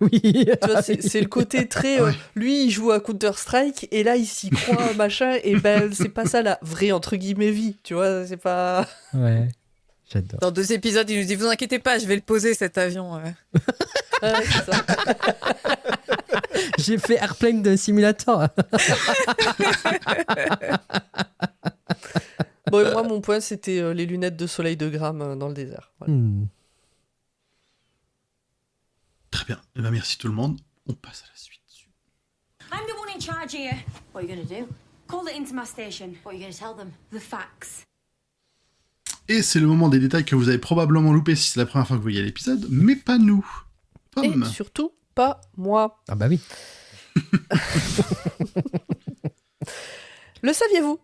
Oui. Tu vois, c'est le côté très. Ouais. Lui, il joue à Counter-Strike et là, il s'y croit, machin. Et ben, c'est pas ça la vraie, entre guillemets, vie. Tu vois, c'est pas. Ouais. J'adore. Dans 2 épisodes, il nous dit vous inquiétez pas, je vais le poser cet avion. Ouais. Ouais, c'est ça. J'ai fait Airplane de Simulator. Bon, et moi, mon point, c'était les lunettes de soleil de Graham dans le désert. Voilà. Très bien. Eh ben, merci tout le monde. On passe à la suite. I'm the one in charge here. What are you gonna do? Call the Interma station. What are you gonna tell them? The facts. Et c'est le moment des détails que vous avez probablement loupé si c'est la première fois que vous voyez l'épisode, mais pas nous. Pomme. Et surtout, pas moi. Ah bah oui. Le saviez-vous?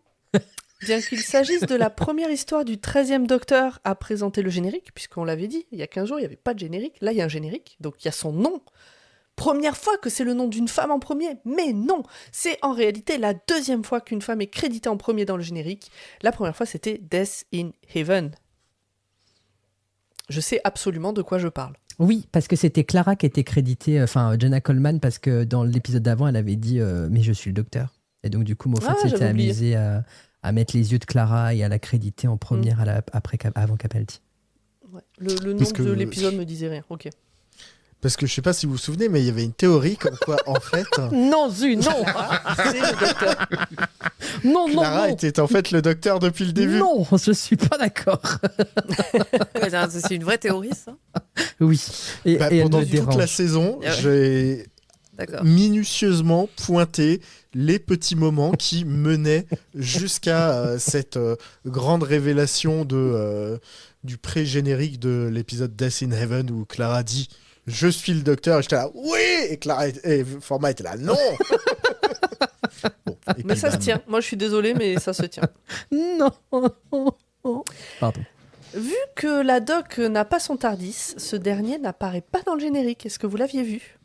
Bien qu'il s'agisse de la première histoire du 13e Docteur à présenter le générique, puisqu'on l'avait dit, il y a 15 jours, il n'y avait pas de générique. Là, il y a un générique, donc il y a son nom. Première fois que c'est le nom d'une femme en premier, mais non, c'est en réalité la 2e fois qu'une femme est créditée en premier dans le générique. La première fois, c'était Death in Heaven. Je sais absolument de quoi je parle. Oui, parce que c'était Clara qui était créditée, enfin Jenna Coleman, parce que dans l'épisode d'avant, elle avait dit mais je suis le docteur. Et donc du coup, Moffat s'était j'avais oublié. amusé à mettre les yeux de Clara et à la créditer en première avant Capaldi. Ouais. Le nom Parce que- de l'épisode me disait rien. Ok. Parce que je sais pas si vous vous souvenez, mais il y avait une théorie comme quoi, en fait, Non, Zu, non. C'est le Docteur. Non, Clara non, était en fait le docteur depuis le début. non. Non, je suis pas d'accord. C'est une vraie théorie, ça. Oui. Et, Bah, et elle pendant me toute dérange. la saison, Ah ouais. j'ai D'accord. minutieusement pointé les petits moments qui menaient jusqu'à cette grande révélation du pré-générique de l'épisode Death in Heaven où Clara dit « Je suis le docteur » et j'étais là « Oui !» et Format était là « Non !» Bon, et Mais puis, ça se bam. tient. Moi, je suis désolée, mais ça se tient. Non. Pardon. Vu que la doc n'a pas son TARDIS, ce dernier n'apparaît pas dans le générique. Est-ce que vous l'aviez vu?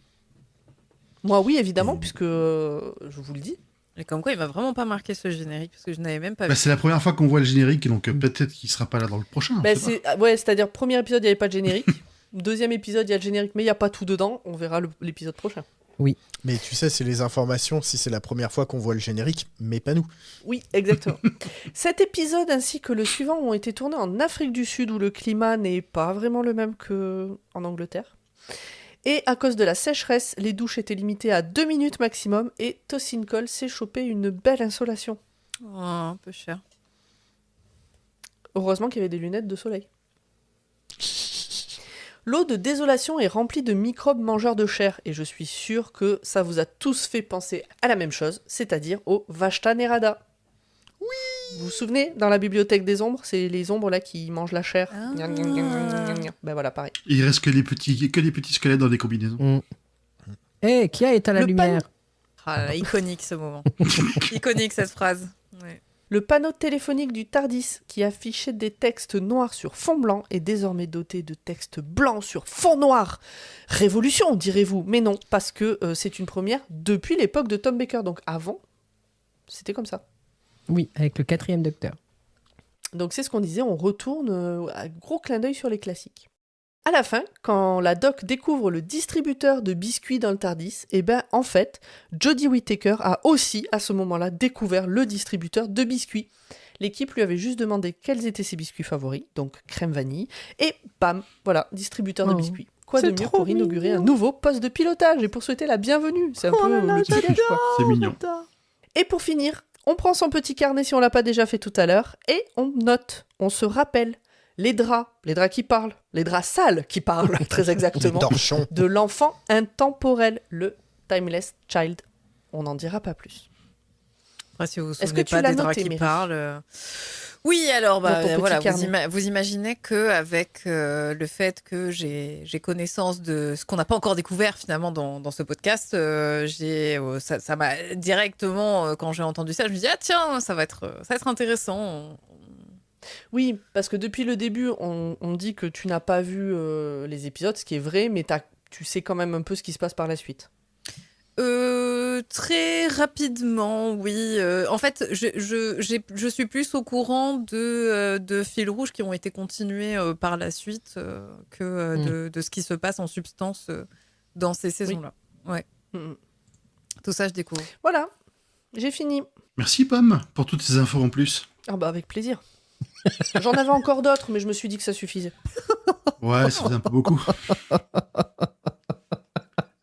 Moi, oui, évidemment, puisque je vous le dis. Et comme quoi, il m'a vraiment pas marqué ce générique, parce que je n'avais même pas Bah, vu. c'est la première fois qu'on voit le générique, donc peut-être qu'il sera pas là dans le prochain. on Bah, sait pas. c'est-à-dire, premier épisode, il n'y avait pas de générique. Deuxième épisode, il y a le générique, mais il n'y a pas tout dedans. On verra l'épisode prochain. Mais tu sais, c'est les informations si c'est la première fois qu'on voit le générique, mais pas nous. Oui, exactement. Cet épisode ainsi que le suivant ont été tournés en Afrique du Sud, où le climat n'est pas vraiment le même qu'en Angleterre. Et à cause de la sécheresse, les douches étaient limitées à 2 minutes maximum, et Tosin Cole s'est chopé une belle insolation. Oh, un peu cher. Heureusement qu'il y avait des lunettes de soleil. L'eau de désolation est remplie de microbes mangeurs de chair, et je suis sûr que ça vous a tous fait penser à la même chose, c'est-à-dire au Vashta Nerada. Oui. Vous vous souvenez, dans la bibliothèque des ombres, c'est les ombres là qui mangent la chair. Ah. Gna, gna, gna, gna, gna, gna. Ben voilà, pareil. Il reste que des petits squelettes dans des combinaisons. Eh, qui a éteint la Le lumière? Ah là, iconique ce moment. Iconique cette phrase. Ouais. Le panneau téléphonique du TARDIS, qui affichait des textes noirs sur fond blanc, est désormais doté de textes blancs sur fond noir. Révolution, direz-vous. Mais non, parce que c'est une première depuis l'époque de Tom Baker. Donc avant, c'était comme ça. Oui, avec le 4e docteur. Donc c'est ce qu'on disait, on retourne un gros clin d'œil sur les classiques. À la fin, quand la doc découvre le distributeur de biscuits dans le TARDIS, eh ben en fait, Jodie Whittaker a aussi à ce moment-là découvert le distributeur de biscuits. L'équipe lui avait juste demandé quels étaient ses biscuits favoris, donc crème vanille, et bam, voilà, distributeur de Oh, biscuits. Quoi de c'est mieux trop pour inaugurer mignon. un nouveau poste de pilotage et pour souhaiter la bienvenue. C'est un Oh peu là là, le petit-déj, quoi. C'est mignon. Et pour finir, on prend son petit carnet si on l'a pas déjà fait tout à l'heure, et on note, on se rappelle les draps qui parlent, les draps sales qui parlent, très Les exactement, torchons. de l'enfant intemporel, le Timeless Child. On n'en dira pas plus. Après, si vous vous Est-ce souvenez que tu pas l'as des draps noté, qui Mary parlent. Oui, alors Dans ton petit voilà, carnet. vous imaginez que avec le fait que j'ai connaissance de ce qu'on n'a pas encore découvert finalement dans ce podcast, ça m'a directement quand j'ai entendu ça, je me dis ah tiens, ça va être intéressant. Oui, parce que depuis le début, on dit que tu n'as pas vu les épisodes, ce qui est vrai, mais tu sais quand même un peu ce qui se passe par la suite. Très rapidement, oui. En fait, je suis plus au courant de fils rouges qui ont été continués par la suite que de ce qui se passe en substance dans ces saisons-là. Ouais. Tout ça, je découvre. Voilà, j'ai fini. Merci Pam pour toutes ces infos en plus. Ah bah avec plaisir. J'en avais encore d'autres, mais je me suis dit que ça suffisait. Ouais, ça faisait un peu beaucoup.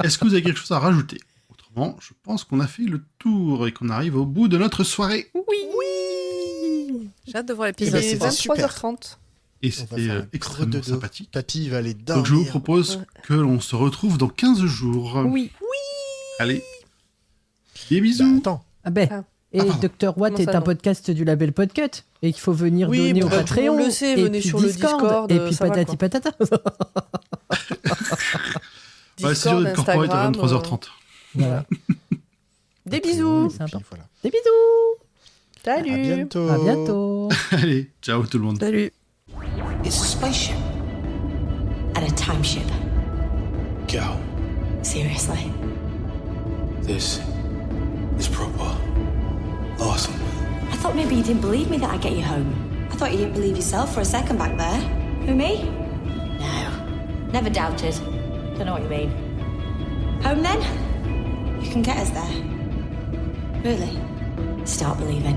Est-ce que vous avez quelque chose à rajouter ? Autrement, je pense qu'on a fait le tour et qu'on arrive au bout de notre soirée. Oui. J'ai hâte de voir Il l'épisode. est c'était super. 23h30 Et On va c'était faire un creux extrêmement de dos. sympathique. Papy, il va aller dormir. Donc je vous propose que l'on se retrouve dans 15 jours. Oui. Allez. Des Bah, bisous. attends. Ah ben. Ah. Et pardon. Dr. Watt Comment est ça, un non podcast du label Podcut et qu'il faut venir Oui, donner bon, au tout le Patreon. monde le sait, et venez puis sur le Discord, et puis ça va, patati quoi. patata. Ouais, c'est dur Discord, d'être corporate à Instagram, 23h30. Voilà. Des bisous. C'est sympa. Puis voilà. Des bisous. Salut. À bientôt. À bientôt. Allez, ciao tout le monde. Salut. It's a spaceship. And a timeship. Go. Seriously. This is proper. Awesome. I thought maybe you didn't believe me that I'd get you home. I thought you didn't believe yourself for a second back there. Who, me? No. Never doubted. Don't know what you mean. Home then? You can get us there. Really? Start believing.